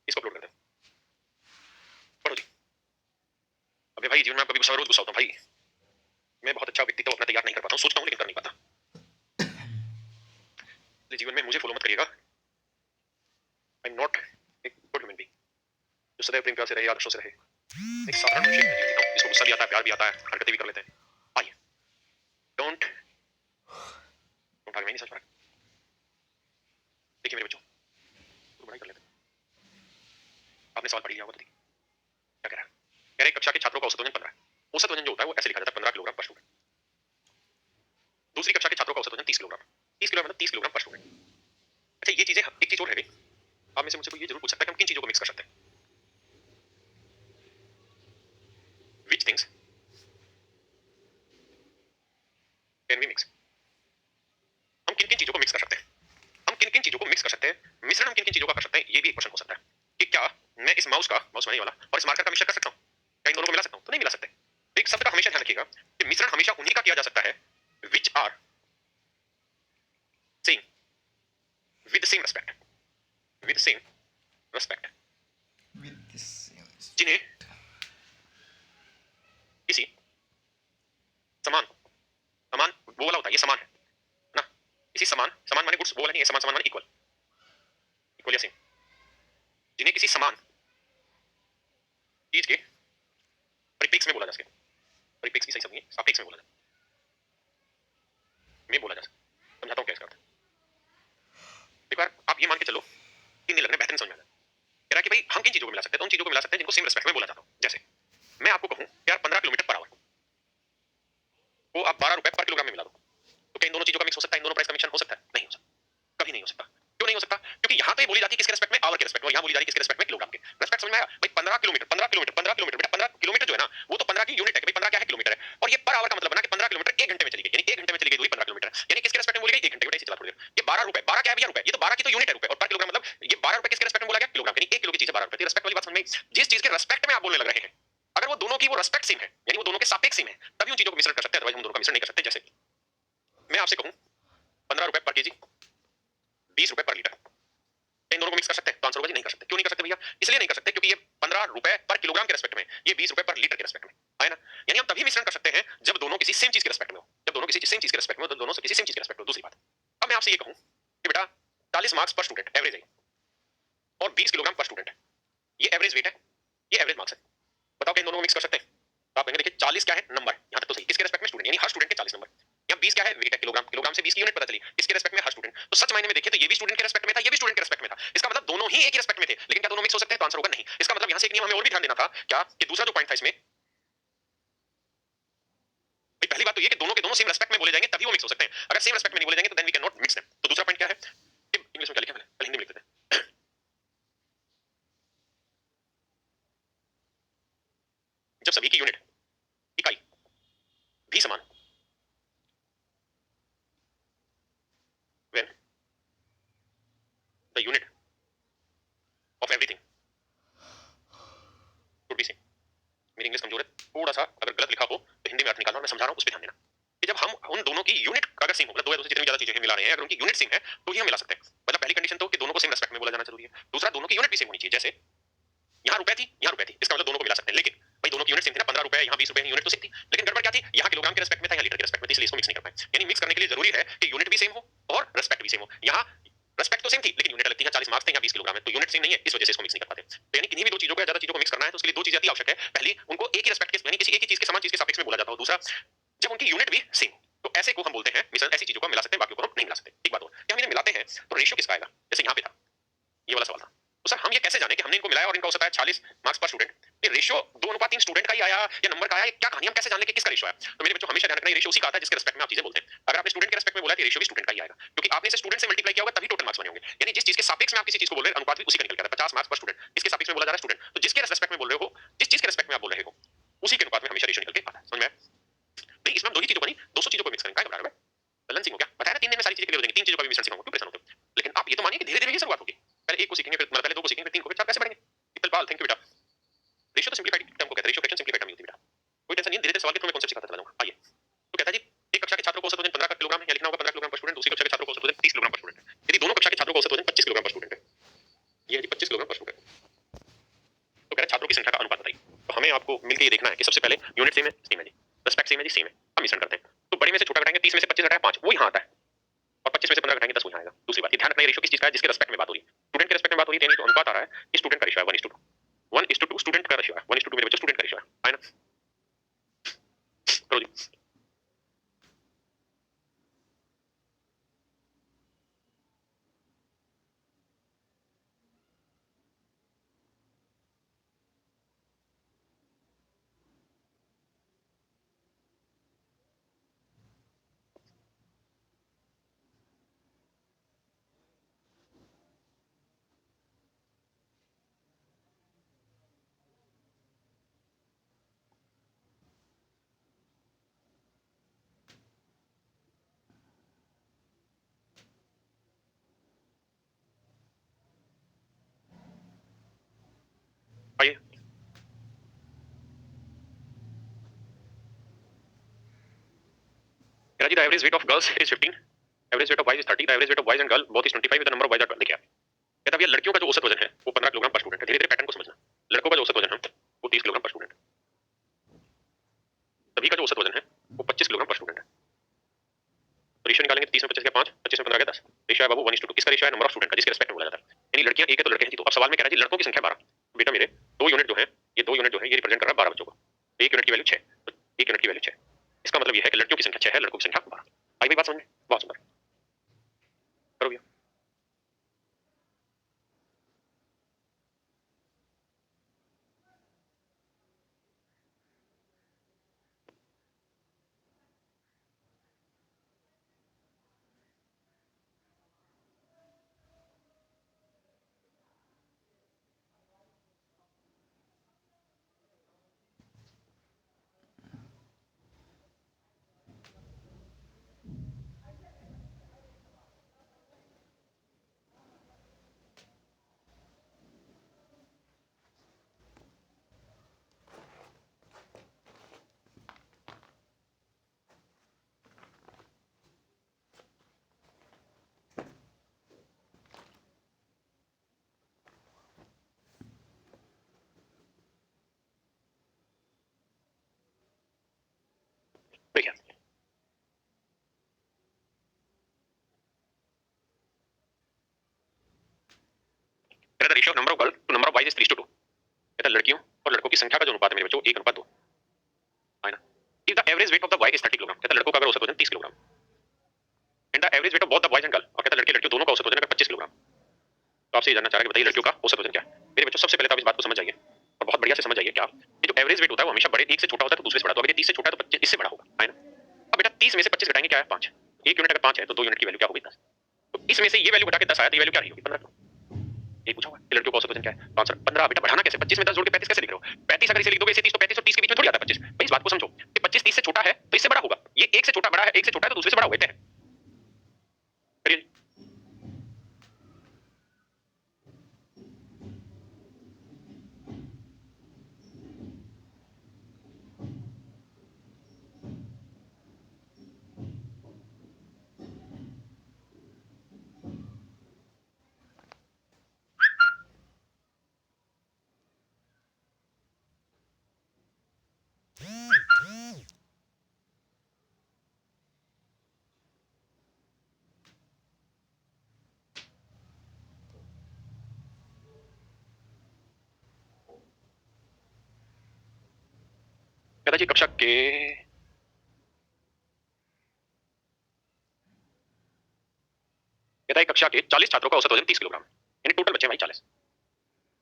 इसको अपलोड कर दो, पढ़ो जी। अबे भाई भाई जीवन में कभी गुस्सा रोज गुस्सा होता हूँ भाई। मैं बहुत अच्छा व्यक्तित्व अपना तैयार नहीं कर पाता हूँ, सोचता हूँ लेकिन कर नहीं पाता। जीवन में मुझे फॉलो मत करिएगा। आई एम नॉट एक गुड ह्यूमन बीइंग जो सदैव प्रेम प्यार से रहे, आदर्शों से रहे। एक साधारण मनुष्य जीवन जीता हूँ जिसको गुस्सा भी आता है, प्यार भी आता है, हरकतें भी कर लेते हैं। आइए डोंट डोंट आगे नहीं समझ पा रहा। देखिए मेरे बच्चों, तो बड़ा ही कर लेते हैं। आपने सवाल पढ़ लिया होगा तो देखिए क्या कह रहा है। कह रहे कक्षा के छात्रों का औसत वजन 15 है। औसत वजन जो होता है वो ऐसे लिखा जाता है 15 किलोग्राम पर स्टूडेंट। दूसरी कक्षा के छात्रों का औसत वजन 30 किलोग्राम। 30 किलोग्राम मतलब 30 किलोग्राम पर स्टूडेंट। अच्छा ये चीजें, एक चीज और है गई, आप में से मुझसे कोई ये जरूर पूछ सकता है कि हम किन चीजों को मिक्स कर सकते हैं। Which things can we mix? हम किन किन चीजों को मिक्स कर सकते हैं, हम किन किन चीजों को मिक्स कर सकते हैं, मिश्रण हम किन किन चीजों का कर सकते हैं, ये भी एक क्वेश्चन हो सकता है कि क्या मैं इस माउस वाले वाला और इस मार्कर का मिश्रण कर सकता हूँ, क्या इन दोनों को मिला सकता हूँ? तो नहीं मिला सकते। तो एक शब्द का हमेशा ध्यान रखिएगा कि मिश्रण हमेशा उन्हीं का किया जा सकता है which are same with the same respect, with the same respect, जिन्हें किसी समान, समान वो वाला होता है, ये समान है ना, किसी समान, समान माने गुड्स, वो वाला नहीं है, समान समान माने इक्वल, इक्वल या सेम, जिन्हें किसी समान चीज के परिप्रेक्ष्य में बोला जा सके। परिप्रेक्ष्य की सही शब्द नहीं है, सापेक्ष में बोला जा समझाता हूँ क्या इसका अर्थ। एक बार आप ये मान के चलो, तीन दिन लगने बेहतरीन समझ में आ जाए। कह रहा है कि भाई हम किन चीजों को मिला सकते हैं, तो उन चीजों को मिला सकते हैं जिनको सेम रेस्पेक्ट में बोला जाता हो। जैसे मैं आपको कहूं यार 15 किलोमीटर पर आवर को आप 12 रुपए पर किलोग्राम में मिला दो, तो क्या इन दोनों चीजों का मिक्स हो सकता है, इन दोनों प्राइस का मिक्सचर हो सकता है? नहीं हो सकता, कभी नहीं हो सकता। क्यों नहीं हो सकता? क्योंकि यहाँ तो ये बोली जाती है किसके रेस्पेक्ट में, आवर के रेस्पेक्ट में, यहाँ बोली जा रही है किसके रेस्पेक्ट में, किलोग्राम के रेस्पेक्ट। समझ में आया भाई? 15 किलोमीटर, 15 किलोमीटर, 15 किलोमीटर, बेटा 15 किलोमीटर जो है ना वो तो 15 की यूनिट है कि भाई 15 क्या है, किलोमीटर है। और ये पर आवर का मतलब बना कि 15 किलोमीटर 1 घंटे में चली गई, यानी 1 घंटे में चली गई दूरी 15 किलोमीटर, यानी किसके रेस्पेक्ट में बोली गई, 1 घंटे। बेटा इसे चला थोड़ी देर। ये 12 रुपए, 12 क्या है भैया, रुपए, ये तो 12 की तो यूनिट है रुपए, और पर किलोग्राम मतलब ये 12 रुपए किसके रेस्पेक्ट में बोला गया, किलोग्राम, यानी 1 किलो की चीज है 12 रुपए। रेस्पेक्ट वाली बात समझ में? जिस चीज के रेस्पेक्ट में आप बोलने लग रहे हैं, अगर वो दोनों की वो रेस्पेक्ट सेम है, यानी वो दोनों के सापेक्ष सेम है, तभी उन चीजों को मिश्रण कर सकते हैं, अदरवाइज हम दोनों का मिश्रण नहीं कर सकते। जैसे मैं आपसे कहूं 15 रुपए पर केजी, 20 रुपए पर लीटर, इन दोनों को मिक्स कर सकते हैं? तो आंसर होगा जी नहीं कर सकते। क्यों नहीं कर सकते भैया? इसलिए नहीं कर सकते क्योंकि ये 15 रुपए पर किलोग्राम के रेस्पेक्ट में, ये 20 रुपए पर लीटर के रेस्पेक्ट में है ना। यानी हम तभी मिश्रण कर सकते हैं जब दोनों किसी सेम चीज के रेस्पेक्ट में हो, जब दोनों किसी सेम चीज के रेस्पेक्ट में हो, तो दोनों किसी सेम चीज के रेस्पेक्ट में हो। दूसरी बात, अब मैं आपसे ये कहूं कि बेटा 40 मार्क्स पर स्टूडेंट एवरेज है और 20 किलोग्राम पर स्टूडेंट है, ये एवरेज वेट है, ये एवरेज मार्क्स है, बताओ क्या इन दोनों को मिक्स कर सकते हैं? तो आप कहेंगे देखिए 40 क्या है, नंबर, यहां तक तो सही, किसके रेस्पेक्ट में, स्टूडेंट, यानी हर स्टूडेंट के 40 नंबर। यहाँ 20 क्या है, वेट है, किलोग्राम, किलोग्राम से 20 की यूनिट पता चली, किसके रेस्पेक्ट में, हर स्टूडेंट। तो सच मायने में देखिए तो ये भी स्टूडेंट के रेस्पेक्ट में था, ये भी स्टूडेंट के रेस्पेक्ट में था, इसका मतलब दोनों ही एक ही रेस्पेक्ट में थे। लेकिन क्या दोनों मिक्स हो सकते हैं? तो आंसर होगा नहीं। इसका मतलब यहाँ से एक नियम हमें और भी ध्यान देना था, क्या कि दूसरा जो पॉइंट था इसमें, पहली बात तो ये कि दोनों के दोनों सेम रेस्पेक्ट में बोले जाएंगे तभी वो मिक्स हो सकते हैं, अगर सेम रेस्पेक्ट में नहीं बोले जाएंगे तो then we can not mix them. तो दूसरा पॉइंट क्या है कि इंग्लिश में क्या लिखा मैंने, पहले हिंदी में लिख देते हैं। जब सभी की यूनिट, इकाई भी समान, when the unit of everything should be same। मेरी इंग्लिश कमजोर है, थोड़ा सा अगर गलत लिखा हो तो हिंदी में अर्थ निकालना, मैं समझा रहा हूं, उस पर ध्यान देना कि जब हम उन दोनों की यूनिट अगर सेम हो, मतलब दो या दो से जितनी ज्यादा चीजें मिला रहे हैं, अगर उनकी यूनिट सेम है तो ही हम मिला सकते हैं। मतलब पहली कंडीशन तो कि दोनों को सेम रेस्पेक्ट में बोला जाना जरूरी है, दूसरा दोनों की यूनिट भी सेम होनी चाहिए। जैसे यहाँ रुपए थी, यहाँ रुपए थी, इसका मतलब दोनों को मिला सकते हैं। लेकिन भाई दोनों की यूनिट सेम थी ना, 15 रुपए, यहाँ 20 रुपए, यूनिट तो सेम थी, लेकिन गड़बड़ क्या थी, यहाँ किलोग्राम के रेस्पेक्ट में था, यहाँ लीटर के रेस्पेक्ट में, इसलिए इसको मिक्स नहीं कर पाए। यानी मिक्स करने के लिए जरूरी है कि यूनिट भी सेम हो और रेस्पेक्ट भी सेम हो। यहाँ रेस्पेक्ट तो सेम थी लेकिन यूनिट अलग थी, यहाँ 40 मार्क्स थे, यहाँ 20 किलोग्राम है, तो यूनिट सेम नहीं है, इस वजह से इसको मिक्स नहीं कर पाते। तो यानी किन्हीं भी दो चीजों को या ज्यादा चीजों को मिक्स करना है तो उसके लिए दो चीजें अति आवश्यक है। पहली, उनको एक ही रेस्पेक्ट के, यानी किसी एक ही चीज के समान चीज के सापेक्ष में बोला जाता हो। दूसरा, जब उनकी यूनिट भी सेम, तो ऐसे को हम बोलते हैं मिश्रण। ऐसी चीजों को मिला सकते हैं, बाकी को हम नहीं मिला सकते। एक बात और, क्या हम इन्हें मिलाते हैं तो रेशियो किसका आएगा? जैसे यहाँ पे था, ये वाला सवाल था, तो सर हम ये कैसे जाने कि हमने इनको मिलाया और इनका औसत आया 40 मार्क्स पर स्टूडेंट, ये रेशियो 2:3 स्टूडेंट का ही आया या नंबर का आया, क्या कहानी, हम कैसे जान ले कि किसका रेशियो आया? तो मेरे बच्चों हमेशा ध्यान रखना, ये रेशियो उसी का आता है जिसके रेस्पेक्ट में आप चीजें बोलते हैं। अगर आपने स्टूडेंट के रेस्पेक्ट में बोला तो रेशियो भी स्टूडेंट का ही आएगा, क्योंकि आपने इसे स्टूडेंट से मल्टीप्लाई किया होगा तभी टोटल मार्क्स बने होंगे। यानी जिस चीज के सापेक्ष में आप किसी चीज को बोल रहे हैं, अनुपात भी उसी का निकल के आता है। 50 मार्क्स पर स्टूडेंट, इसके सापेक्ष में बोला जा रहा है स्टूडेंट, तो जिसके रेस्पेक्ट में बोल रहे हो, जिस चीज के रेस्पेक्ट में आप बोल रहे हो, उसी के अनुपात में हमेशा रेशियो निकल के आता है। समझ में? नहीं, इसमें हम दो ही चीजों को नहीं 200 चीजों को मिक्स करेंगे। क्या घबरा रहे हो? बैलेंसिंग हो गया, बताया ना 3 दिन में सारी चीजें क्लियर हो जाएंगी, 3 चीजों का भी मिश्रण सिखाऊंगा, क्यों परेशान होते हो? लेकिन आप ये तो मानिए कि धीरे-धीरे ही शुरुआत होगी। पहले एक को सीखेंगे, फिर पहले दो को सीखेंगे, फिर 3 को, फिर 4 कैसे बढ़ेंगे? पीपल पाल, थैंक यू बेटा। रेशियो तो सिंपलीफाइड टर्म को कहते हैं, रेशियो फ्रैक्शन सिंपलीफाइड टर्म होती है बेटा, कोई टेंशन नहीं, धीरे-धीरे सवाल के थ्रू मैं कॉन्सेप्ट सिखाता चला जाऊंगा। आइए, तो कहता है जी एक कक्षा के छात्रों को औसत वजन 15 किलोग्राम है, या लिखना होगा 15 किलोग्राम पर स्टूडेंट। दूसरी कक्षा के छात्रों को औसत वजन 30 किलोग्राम पर स्टूडेंट है। यदि दोनों कक्षा के छात्रों को औसत वजन 25 किलोग्राम पर स्टूडेंट है, ये है जी 25 किलोग्राम पर स्टूडेंट, तो कह रहा है छात्रों की संख्या का अनुपात बताइए। तो हमें हमें आपको मिलकर ये देखना है कि सबसे पहले यूनिट सेम है जी, रिस्पेक्ट सेम है जी, सेम है, हम मिश्रण करते हैं। तो बड़े में से छोटा घटाएंगे, 30 में से 25 घटाए 5, वो यहाँ आता है, और 25 में से 15 घटाएंगे 10, वो यहाँ आएगा। दूसरी बात, ये ध्यान रखना, ये रेशियो किस चीज का है, जिसके रिस्पेक्ट में बात हो रही है। स्टूडेंट के रिस्पेक्ट में बात हो रही है, तो अनुपात आ रहा है कि स्टूडेंट का रेशियो है 1:2, 1:2 स्टूडेंट का रेशियो है, 1:2 मेरे बच्चों स्टूडेंट का रेशियो है ना। करो जी। आइए, Raji, the average weight of girls is 15, average weight of boys is 30, the average weight of boys and girl both is 25 with the number of boys are 12। देखिए कहता है लड़कियों का जो औसत वजन है वो 15 किलोग्राम पर स्टूडेंट है। धीरे धीरे पैटर्न को समझना। लड़कों का जो औसत वजन है वो 30 किलोग्राम पर स्टूडेंट है, सभी का जो औसत वजन है वो 25 किलोग्राम पर स्टूडेंट है। तो रेशियो निकालेंगे, 30 में 25 गया 5, 25 में 15 गया 10, रेशियो है बाबू 1:2। किसका रेशियो है, नंबर ऑफ स्टूडेंट का, जिसके रिस्पेक्ट में बोला जाता है। यानी लड़कियां एक है तो लड़के हैं जी। तो अब सवाल में कह रहा है जी लड़कों की संख्या 12, बेटा मेरे दो यूनिट जो है, ये दो यूनिट जो है ये रिप्रेजेंट कर रहा है 12 बच्चों को, तो एक यूनिट की वैल्यू 6, तो एक यूनिट की वैल्यू 6, इसका मतलब ये है कि लड़कियों की संख्या 6 है, लड़कों की संख्या 12। आई भाई बात समझ में, बहुत सुंदर, करो भैया। देखिए the ratio of number of girl to number of boys is 3:2। कहता है लड़कियों और लड़कों की संख्या का जो अनुपात है मेरे बच्चों 1:2 है ना। If the average weight of the boy is 30 kilogram, कहता है लड़कों का अगर औसत वजन 30 kilogram, and the average weight of both the boys and girl, और कहता है लड़के लड़कियों दोनों का औसत वजन अगर 25 किलोग्राम, तो आपसे ये जानना चाह रहा है कि बताइए लड़कियों का औसत वजन क्या है। मेरे बच्चों सबसे पहले तो आप इस बात को समझ जाइए, और बहुत बढ़िया से समझ जाइए, क्या ये जो एवरेज वेट होता है वो हमेशा बड़े एक से छोटा होता है तो दूसरे से बड़ा, तो अगर ये 30 से छोटा है तो 25 इससे बड़ा होगा, है ना। अब बेटा 30 में से 25 घटाएंगे क्या है 5, एक यूनिट अगर 5 है तो दो यूनिट की वैल्यू क्या होगी 10, तो इसमें से ये वैल्यू घटा के 10 आया तो ये वैल्यू क्या रही होगी 15। ये पूछा हुआ है लड़कियों का औसत वजन क्या है, तो आंसर 15। बेटा बढ़ाना कैसे, 25 में 10 जोड़ के 35 कैसे लिख रहे हो, 35 अगर इसे लिख दोगे इसे 30, तो 35 और 30 के बीच में थोड़ी आता है 25। भाई इस बात को समझो कि 25 30 से छोटा है तो इससे बड़ा होगा, ये एक से छोटा बड़ा है, एक से छोटा है तो दूसरे से बड़ा होगा, है। करिए, कहता जी कक्षा के, कहता है कक्षा के 40 छात्रों का औसत वजन 30 किलोग्राम, यानी टोटल बच्चे भाई 40,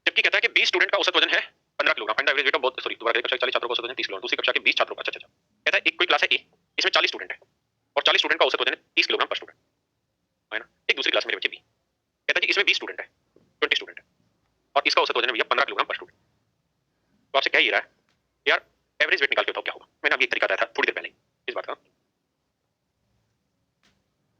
जबकि कहता है कि 20 स्टूडेंट का औसत वजन है 15 kilogram, and average weight of both, sorry दोबारा कक्षा के 40 छात्रों का औसत वजन 30 किलोग्राम, दूसरी कक्षा के 20 छात्रों का, अच्छा अच्छा, कहता है एक कोई क्लास है ए, इसमें 40 स्टूडेंट है और 40 स्टूडेंट का औसत वजन है 30 किलोग्राम पर स्टूडेंट, है ना। एक दूसरी क्लास में मेरे बच्चे बी, कहता है जी इसमें 20 स्टूडेंट है, 20 स्टूडेंट है और इसका औसत वजन है भैया 15 किलोग्राम पर स्टूडेंट। तो आपसे क्या ही रहा है यार, एवरेज वेट निकाल के बताओ क्या होगा। मैंने अभी एक तरीका बताया था थोड़ी देर पहले इस बात का,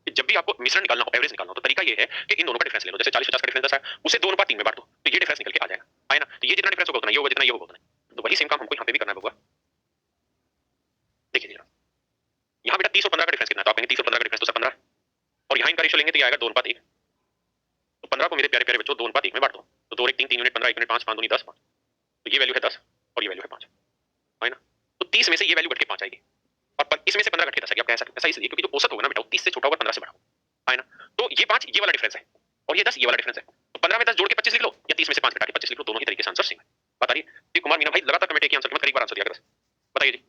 कि जब भी आपको मिश्रण निकालना हो, एवरेज निकालना हो, तो तरीका ये है कि इन दोनों का डिफरेंस ले लो। जैसे 40 50 का डिफरेंस 10 है, उसे 2:3 में बांट दो तो ये डिफरेंस निकल के आ जाएगा, है ना। तो ये जितना डिफरेंस होगा उतना ये होगा, जितना ये होगा उतना। तो वही सेम काम हमको यहाँ पे भी करना होगा। देखिए जरा, यहाँ बेटा 30 और 15 का डिफरेंस कितना है, तो आप कहेंगे 30 और 15 का डिफरेंस तो 15 और यहाँ इनका रेशियो लेंगे तो ये आएगा 2:1। तो 15 को मेरे प्यारे प्यारे बच्चों 2:1 में बांट दो, तो 2 और 1 3, 3 यूनिट 15, 1 यूनिट 5, 5 दूनी 10, 5, तो ये वैल्यू है 10 और ये वैल्यू है 5, है ना? तो 30 में से ये वैल्यू घट के 5 आएगी और इसमें से 15 घट के 10 आएगी। आप कह सकते हैं सही इसलिए क्योंकि जो औसत होगा ना बेटा वो 30 से छोटा होगा, 15 से बड़ा होगा, है ना? तो ये 5 ये वाला डिफरेंस है और ये 10 ये वाला डिफरेंस है। तो 15 में 10 जोड़ के 25 लिख लो या 30 में से 5 घटा के 25 लिख लो, दोनों ही तरीके से आंसर सेम है। बता रही है कुमार मीना भाई लगातार कमेंट एक ही आंसर मत कर, एक बार आंसर दिया कर, बताइए जी।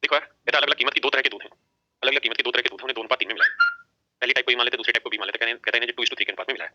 देखो यार बेटा अलग अलग कीमत की दो तरह के दूध हैं, अलग अलग कीमत के दो तरह के दूध हैं, उन्हें 2 अनुपात 3 में मिलाया। पहली टाइप को ही मान लेते, दूसरी टाइप को भी मान लेते, कहते हैं 2:3 के अनुपात में मिलाया।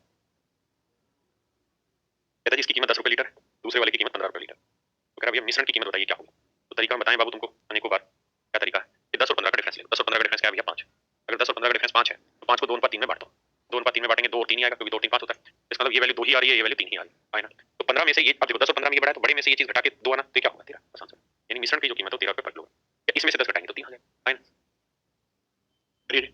कहता है जी इसकी कीमत 10 रुपए लीटर, दूसरे वाले की कीमत 15 रुपए लीटर। तो कह रहा भैया मिश्रण की कीमत बताइए क्या होगी। तो तरीका मैं बताएं बाबू तुमको अनेकों बार। क्या तरीका है कि 10 और 15 का डिफरेंस ले लो। 10 और 15 का डिफरेंस क्या है भैया 5। अगर 10 और 15 का डिफरेंस 5 है तो 5 को 2 अनुपात 3 में बांट दो। 2 अनुपात 3 में बांटेंगे 2 और 3 ही आएगा क्योंकि 2 3 5 होता है। इसका मतलब ये वैल्यू 2 ही आ रही है, ये वैल्यू 3 ही आ रही है ना? तो 15 में से ये अब देखो 10 और 15 में ये बड़ा है तो बड़े में से ये चीज घटा के 2 आना तो क्या होगा 13 बस आंसर। यानी मिश्रण की जो कीमत है 13 रुपए पर किलो। इसमें से 10 घटाएंगे तो 3 आ जाएगा, है ना? करिए।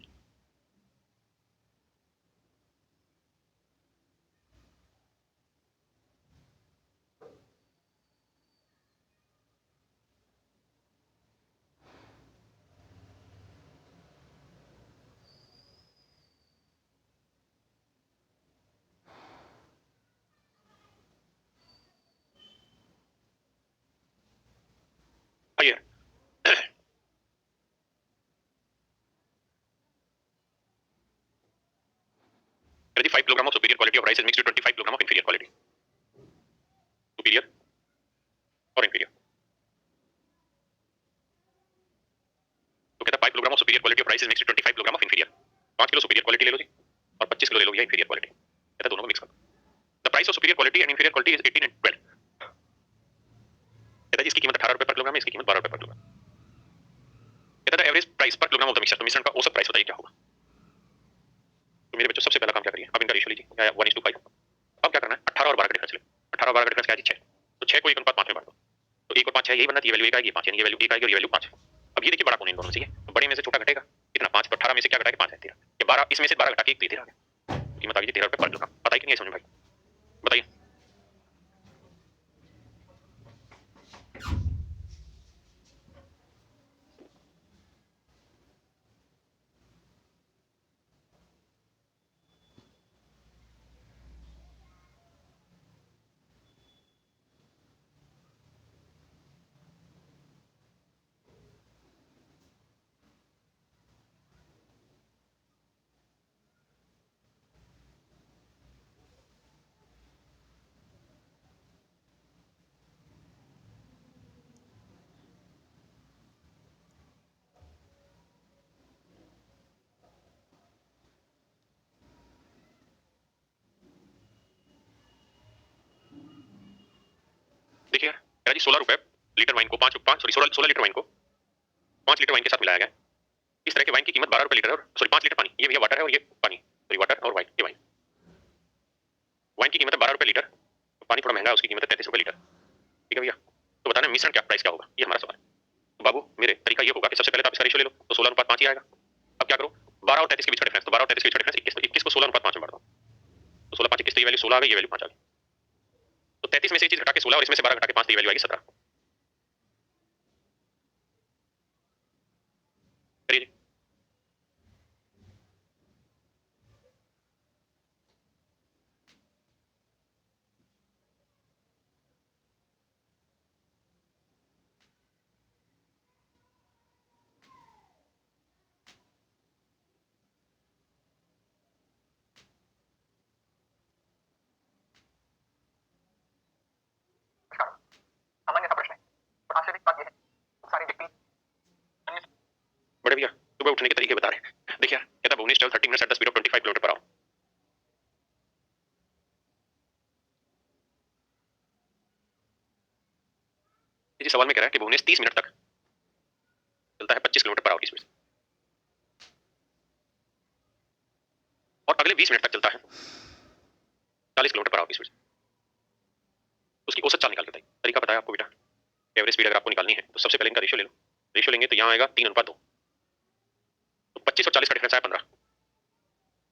आइए यदि 5 kilogram of superior quality of rice is mixed with 25 kilogram of inferior quality, superior और इंफीरियर। तो कहता है 5 kilogram of superior quality of rice is mixed with 25 kilogram of inferior. 5 kilo superior quality ले लो जी और 25 किलो ले लो भैया inferior quality. कहता है दोनों को मिक्स कर दो। The price of superior quality and inferior quality is 18 and 12। कहता है जी इसकी कीमत 18 रुपए पर किलोग्राम है, इसकी कीमत 12 रुपए पर किलोग्राम। कहता है एवरेज प्राइस पर किलोग्राम ऑफ द मिक्सचर, तो मिश्रण का औसत प्राइस बताइए क्या होगा। तो मेरे बच्चों सबसे पहला काम क्या करिए, अब इनका रेशियो लीजिए 1:5। अब क्या करना है 18 और 12 का डिफरेंस ले। 18 और 12 का डिफरेंस क्या है 6। तो 6 को 1 अनुपात 5 में बांट दो। तो 1 और 5 6 यही बनना है, ये वैल्यू 1 आएगी 5, यानी ये वैल्यू 1 आएगी और ये वैल्यू 5 है। अब ये देखिए बड़ा कौन है इन दोनों में से, ये बड़े में से छोटा घटेगा कितना 5। तो 18 में से क्या घटा के 5 है 13। ये 12 इसमें से 12 घटा के 1 13 आ गया। कीमत आ गई 13 रुपए पर किलोग्राम। बताइए कि नहीं समझ में भाई, बताइए। देखिए यार जी 16 रुपए लीटर वाइन को 5 5 सॉरी 16 लीटर वाइन को 5 लीटर वाइन के साथ मिलाया गया। इस तरह के वाइन की कीमत 12 रुपए लीटर है और सॉरी 5 लीटर पानी, ये भैया वाटर है और ये पानी, सॉरी वाटर और वाइन, ये वाइन। वाइन की कीमत है 12 रुपए लीटर, पानी थोड़ा महंगा है उसकी कीमत है 33 रुपए लीटर। ठीक है भैया, तो बताना मिश्रण क्या प्राइस क्या होगा, ये हमारा सवाल है। तो बाबू मेरे तरीका ये होगा कि सबसे पहले तो आप इसका रेशियो ले लो, तो 16 अनुपात 5 ही आएगा। अब क्या करो 12 और 33 के बीच का डिफरेंस, तो 12 और 33 के बीच का डिफरेंस 21, तो 21 को 16 अनुपात 5 में बांट दो। तो 16 5 21, तो ये वैल्यू 16 आ गई, ये वैल्यू 5 आ गई। तो 33 में से ये चीज घटा के 16 और इसमें से 12 घटा के 5, तो ये वैल्यू आएगी 17। करिए। की स्पीड से, और अगले 20 मिनट तक चलता है 40 किलोमीटर पर आवर की स्पीड से। उसकी औसत चाल निकाल के बताइए। तरीका बताया आपको बेटा, एवरेज स्पीड अगर आपको निकालनी है तो सबसे पहले इनका रेशियो ले लो। रेशियो लेंगे तो यहाँ आएगा 3:2, तो 25 और 40 का डिफरेंस आया 15,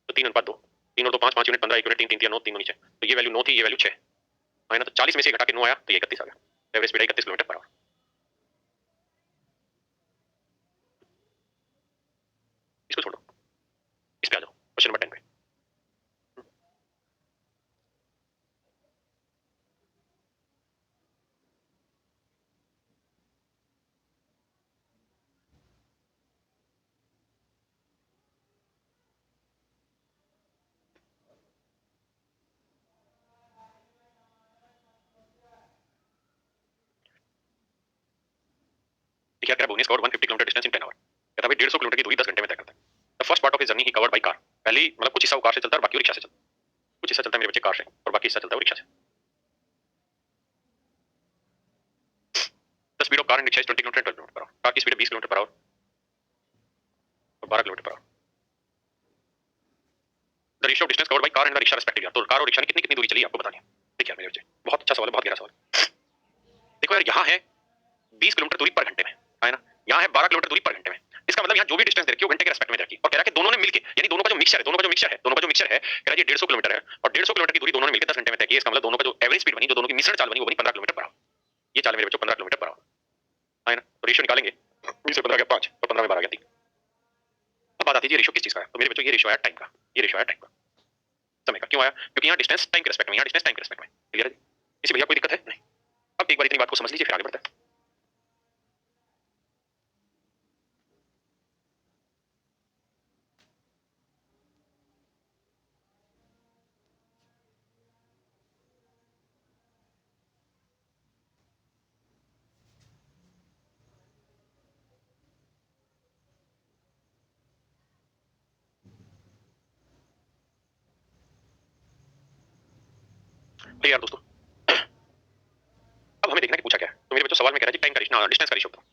तो 3:2, 3 और 2 5, 5 यूनिट 15, 1 यूनिट 3, 3 9, 3 नीचे, तो ये वैल्यू 9 थी, ये वैल्यू 6 है ना, तो 40 में से घटा के 9 आया तो ये 31 आ गया। Average speed 31 kilometre per our. इसको छोड़ो, इस पे आ जाओ क्वेश्चन नंबर 10 पे। क्या करा बोनिस covered 150 kilometre distance in 10 hour. कहता भाई 150 किलोमीटर की दूरी 10 घंटे में तय करता है। The first part of his journey he covered by car. पहली मतलब कुछ हिस्सा वो कार से चलता है और बाकी वो रिक्शा से चलता है। कुछ हिस्सा चलता है मेरे बच्चे कार से और बाकी हिस्सा चलता है वो रिक्शा से। The speed of car and rickshaw is 20 kilometre 12 kilometre per our. Car की स्पीड 20 किलोमीटर पर आवर और 12 kilometre per our. The ratio of distance covered by car and the rickshaw respectively. तो car और rickshaw ने कितनी कितनी दूरी चली आपको बतानी है। ठीक है मेरे बच्चे, बहुत अच्छा सवाल है, बहुत गहरा सवाल। देखो यार, यहाँ है 20 किलोमीटर दूरी पर घंटे में, है ना, यहाँ है 12 किलोमीटर दूरी पर घंटे में। इसका मतलब यहाँ जो भी डिस्टेंस दे रखी है वो घंटे के रेस्पेक्ट में दे रखी है, और कह रहा है कि दोनों ने मिलके, यानी दोनों का जो मिक्सचर है, दोनों का जो मिक्सचर है, दोनों का जो मिक्सचर है, कह रहा है ये 150 किलोमीटर है और 150 किलोमीटर की दूरी दोनों ने मिलकर 10 घंटे में तय की है। इसका मतलब दोनों का जो एवरेज स्पीड बनी, जो दोनों की मिश्रण चाल बनी, वो बनी 15 किलोमीटर पर आवर। ये चाल मेरे बच्चों 15 किलोमीटर पर आवर, है ना। तो रेशियो निकालेंगे, 20 से 15 गया 5 और 15 में 12 गया 3। अब बात आती है रेशियो किस चीज का है। तो मेरे बच्चों ये रेशियो है टाइम का, ये रेशियो है टाइम का, समय का। क्यों आया? क्योंकि यहाँ डिस्टेंस टाइम के रेस्पेक्ट में, यहाँ डिस्टेंस टाइम के रेस्पेक्ट में। क्लियर है जी? इसी भैया कोई दिक्कत है नहीं? अब एक बार इतनी बात को समझ लीजिए फिर आगे बढ़ते हैं। तो यार दोस्तों, अब हमें देखना है कि पूछा क्या है। तो मेरे बच्चों सवाल में कह रहा है टाइम का रेशियो, डिस्टेंस का रेशियो बताओ।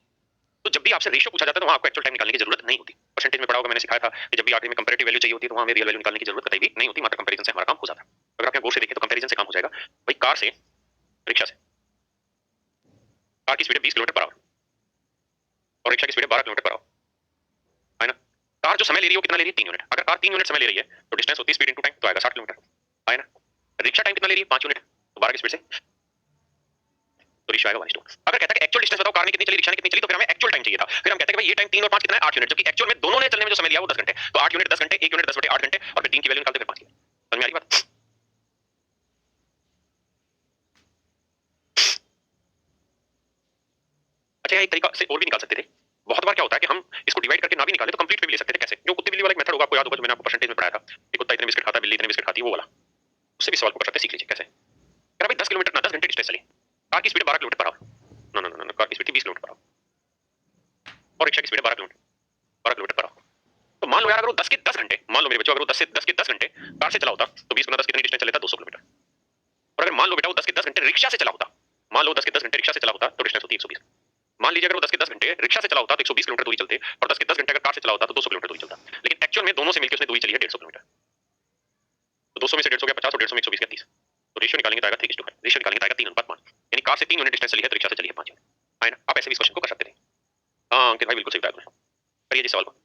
तो जब भी आपसे रेशियो पूछा जाता है तो वहां आपको एक्चुअल टाइम निकालने की जरूरत नहीं होती। परसेंटेज में पढ़ा होगा, मैंने सिखाया था कि जब भी आखिरी में कंपैरेटिव वैल्यू चाहिए होती है तो वहां हमें रियल वैल्यू निकालने की जरूरत कतई भी नहीं होती, मात्र कंपैरिजन से हमारा काम हो जाता है। अगर आप यहाँ गौर से देखें तो कंपैरिजन से काम हो जाएगा। भाई कार से रिक्शा से, कार की स्पीड है 20 किलोमीटर पर आवर और रिक्शा की स्पीड है 12 किलोमीटर पर आवर, है ना। कार जो समय ले रही है वो कितना ले रही है? 3 यूनिट। अगर कार 3 यूनिट समय ले रही है तो डिस्टेंस होती है स्पीड इनटू टाइम, तो आएगा 60 किलोमीटर, है ना। रिक्शा टाइम कितना ले रही है? 5 यूनिट, तो 12 की स्पीड से तो रेशियो आएगा 1:2। अगर कहता है कि एक्चुअल डिस्टेंस बताओ, कार ने कितनी चली, रिक्शा ने कितनी चली, तो फिर हमें एक्चुअल टाइम चाहिए था। फिर हम कहते हैं कि भाई ये टाइम 3 और 5 कितना है? 8 यूनिट, जबकि एक्चुअल में दोनों ने चलने में जो समय लिया वो 10 घंटे। तो 8 यूनिट 10 घंटे, 1 यूनिट 10/8 घंटे, और फिर 3 की वैल्यू निकालते फिर 5 की। समझ में आ रही बात? अच्छा, एक तरीका से और भी निकाल सकते थे। बहुत बार क्या होता है कि हम इसको डिवाइड करके ना भी निकाले तो कंप्लीट पे भी ले सकते थे। कैसे? जो कुत्ते बिल्ली वाला एक मेथड होगा, आपको याद होगा, जो मैंने आपको परसेंटेज में पढ़ाया था कि कुत्ता इतने बिस्किट खाता है, बिल्ली इतने बिस्किट खाती है, वो वाला। उससे भी सवाल को कर सकते हैं, सीख लीजिए कैसे। यार भाई 10 किलोमीटर ना 10 घंटे डिस्टेंस चली, कार की speed 12 kilometre per hour, no no no no, car की स्पीड थी 20 किलोमीटर पर आवर और रिक्शा की स्पीड 12 किलोमीटर पर आवर। तो मान लो यार, अगर वो 10 के 10 घंटे, मान लो मेरे बच्चों, अगर वो 10 के 10 घंटे कार से चला होता तो 20 गुना 10 कितनी डिस्टेंस चलेता? 200 किलोमीटर। और अगर मान लो बेटा वो 10 के 10 घंटे रिक्शा से चला होता, मान लो 10 के 10 घंटे रिक्शा से चला होता तो डिस्टेंस होती 120। मान लीजिए अगर वो 10 के 10 घंटे रिक्शा से चला होता तो 120 किलोमीटर दूरी चलते, और 10 के 10 घंटे अगर कार से चला होता तो 200 किलोमीटर दूरी चलता। लेकिन एक्चुअल में दोनों से मिलकर उसने दूरी चली है 150 किलोमीटर। तो 200 में से 150 गया 50 और 150 में 120 गया 30। तो रेशियो निकालेंगे तो आएगा 3:5। रेशियो निकालेंगे तो आएगा 3:5। यानी कार से 3 यूनिट डिस्टेंस चली है तो रिक्शा से चली है 5 यूनिट, है ना। आप ऐसे भी इस क्वेश्चन को कर सकते थे। हाँ अंकित भाई, बिल्कुल सही बताया तुमने। करिए जी सवाल को।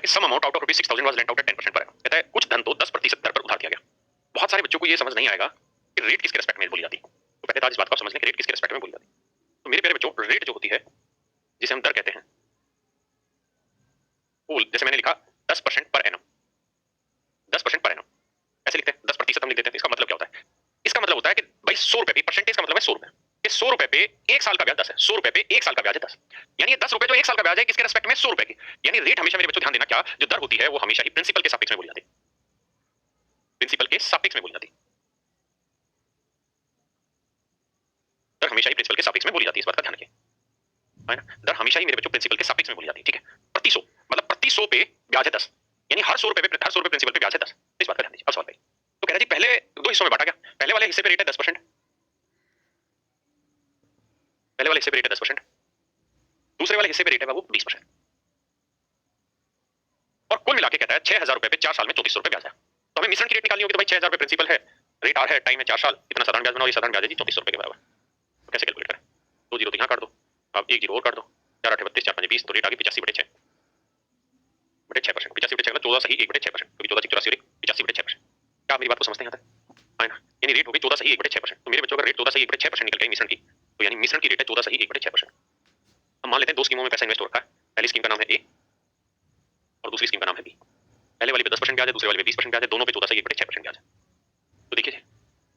कि sum amount out of rupees 6000 was lent out at 10% per annum. कहता है कुछ धन तो 10% दर पर उधार दिया गया। बहुत सारे बच्चों को ये समझ नहीं आएगा कि रेट किसके रिस्पेक्ट में बोली जाती है। तो पहले तो आज इस बात को आप समझ लें कि रेट किसके रिस्पेक्ट में बोली जाती है। तो मेरे प्यारे बच्चों, रेट जो होती है जिसे हम दर कहते हैं, पूल जैसे मैंने लिखा 10% पर एनम, 10% पर एनम ऐसे लिखते हैं, 10% हम लिख देते हैं। इसका मतलब क्या होता है? इसका मतलब होता है कि भाई 100 रुपए पे, परसेंटेज का मतलब है 100 रुपए, कि 100 रुपए पे एक साल का ब्याज 10 है। 100 रुपए पे एक साल का ब्याज है 10, यानी ये 10 रुपए जो एक साल का ब्याज है किसके रिस्पेक्ट में? 100 रुपए की। यानी रेट हमेशा मेरे बच्चों ध्यान देना, क्या जो दर होती है वो हमेशा ही प्रिंसिपल के सापेक्ष में बोली जाती है। प्रिंसिपल के सापेक्ष में बोली जाती है। दर हमेशा ही प्रिंसिपल के सापेक्ष में बोली जाती है, इस बात का ध्यान रखिए, है ना। दर हमेशा ही मेरे बच्चों प्रिंसिपल के सापेक्ष में बोली जाती है, ठीक है। प्रति 100 मतलब प्रति 100 पे ब्याज है 10, यानी हर 100 रुपए पे, हर 100 रुपए प्रिंसिपल पे ब्याज है 10। इस बात का ध्यान दीजिए। अब सवाल भाई, तो कह रहा जी पहले दो हिस्सों में बांटा गया। पहले वाले हिस्से पे रेट है 10%, पहले वाले हिस्से पे रेट है 10%, दूसरे वाले हिस्से पे रेट है बाबू 20%, और कुल मिला के कहता है 6000 रुपए पे 4 साल में 3400 रुपए ब्याज है। तो हमें मिश्रण की रेट निकालनी होगी। तो भाई 6000 रुपए प्रिंसिपल है, रेट आर है, टाइम है 4 साल, इतना साधारण ब्याज बनाओ, ये साधारण ब्याज है जी 3400 रुपए के बराबर। तो कैसे कैलकुलेट करें? 2 जीरो तो यहाँ काट दो, अब 1 जीरो और काट दो, 4 8 32, 4 5 20, तो रेट आ गई 85/6 बटे 6%। 85/6 14 सही 1/6%, क्योंकि 14 84 और 85/6%। क्या आप मेरी बात को समझते हैं यहाँ तक? है ना। यानी रेट होगी 14 सही 1/6%। तो मेरे बच्चों का रेट 14 सही 1/6% निकल गई मिश्रण की, तो यानी मिश्रण की रेट है 14 सही 1/6%। हम मान लेते हैं दो स्कीमों में पैसा इन्वेस्ट हो रखा है। पहली स्कीम का नाम है ए और दूसरी स्कीम का नाम है बी। पहले वाले पे 10% ब्याज है, दूसरे वाले पे 20% ब्याज है, दोनों पे 14 सही 1/6% ब्याज है। तो देखिए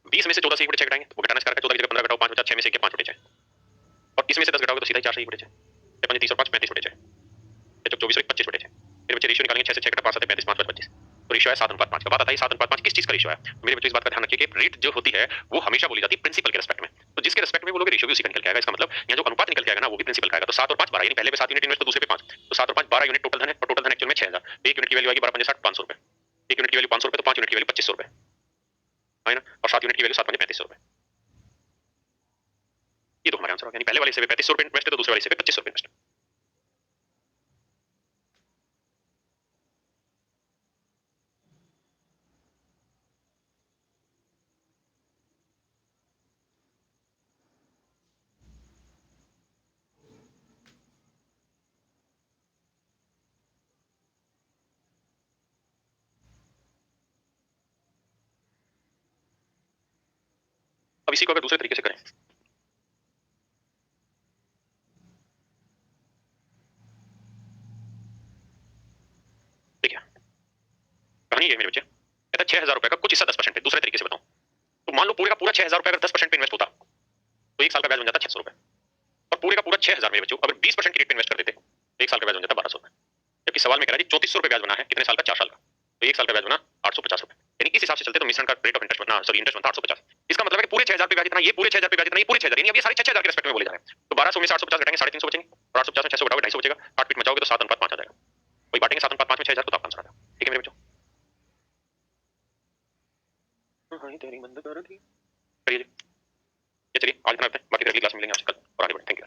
20 में से 14 सही 1/6 घटाएंगे तो वो घटाना स्टार्ट करें। 14 की जगह 15 घटाओ, 5 बचा, 6 में से 5/6, और इसमें से 10 घटाओगे तो सीधा ही 4 सही 1/6, 6 30 और 5 35/6, 6 24 और 25/6। मेरे बच्चे रेशियो निकालेंगे, 6 से 6 घटा 5 7 35, 5 5 25, तो रेशियो है 7:5 का। बात आता है 7:5 किस चीज का रेशियो है? तो मेरे बच्चों इस बात का ध्यान रखिए कि रेट जो होती है वो हमेशा बोली जाती है प्रिंसिपल के रिस्पेक्ट में। तो जिसके रिस्पेक्ट में बोलोगे रेशियो भी उसी का निकल के आएगा। इसका मतलब यहाँ जो अनुपात निकल के आएगा ना वो भी प्रिंसिपल का आएगा। तो 7 और 5 12, यानी पहले पे 7 यूनिट इन्वेस्ट तो दूसरे पे 5, तो 7 और 5 12 यूनिट टोटल धन है, और टोटल धन एक्चुअल में 6000। 1 यूनिट की वैल्यू आएगी 12 5 60 500 रुपए, 1 यूनिट की वैल्यू 500 रुपए, तो 5 यूनिट की वैल्यू 2500 रुपए, है ना। और 7 यूनिट की वैल्यू 7 5 3500 रुपए। ये तो हमारा आंसर होगा, यानी पहले वाले हिस्से पे 3500 रुपए इन्वेस्ट है, तो दूसरे वाले हिस्से पे 2500 रुपए इन्वेस्ट। अब इसी को अगर दूसरे तरीके से करें, देखिए कहानी ये है मेरे बच्चे, कहता है 6000 रुपए का कुछ हिस्सा 10% पे। दूसरे तरीके से बताऊं तो मान लो पूरे का पूरा 6000 रुपए अगर 10% पे इन्वेस्ट होता तो एक साल का ब्याज बन जाता 600 रुपए, और पूरे का पूरा 6000 मेरे बच्चों अगर 20% की रेट पे इन्वेस्ट कर देते तो एक साल का ब्याज बन जाता 1200 रुपए। जबकि सवाल में कह रहा है 3400 रुपए ब्याज बना है कितने साल का? 4 साल का, तो एक साल का ब्याज बना 850 रुपए। यानी इस हिसाब से चलते तो मिश्रण का रेट ऑफ इंटरेस्ट बनना, सॉरी इंटरेस्ट बनता 850। इसका मतलब है कि पूरे 6000 पे ब्याज इतना, ये पूरे 6000 पे ब्याज इतना, ये पूरे 6000, यानी अब ये सारे 6000 के रिस्पेक्ट में बोले जा रहे हैं। तो 1200 में से 850 घटाएंगे 350 बचेंगे, और 850 में 600 घटाओगे 250 बचेगा, 8 पीट मचाओगे तो 7:5 आ जाएगा। वही बांटेंगे 7:5 में 6000 को, तो आपका आंसर आ जाएगा। ठीक है मेरे बच्चों, हाँ तेरी बंद कर दी। करिए जी। ये चलिए आज इतना रखते हैं, बाकी फिर अगली क्लास में मिलेंगे आपसे कल और आगे बढ़ें। Thank you.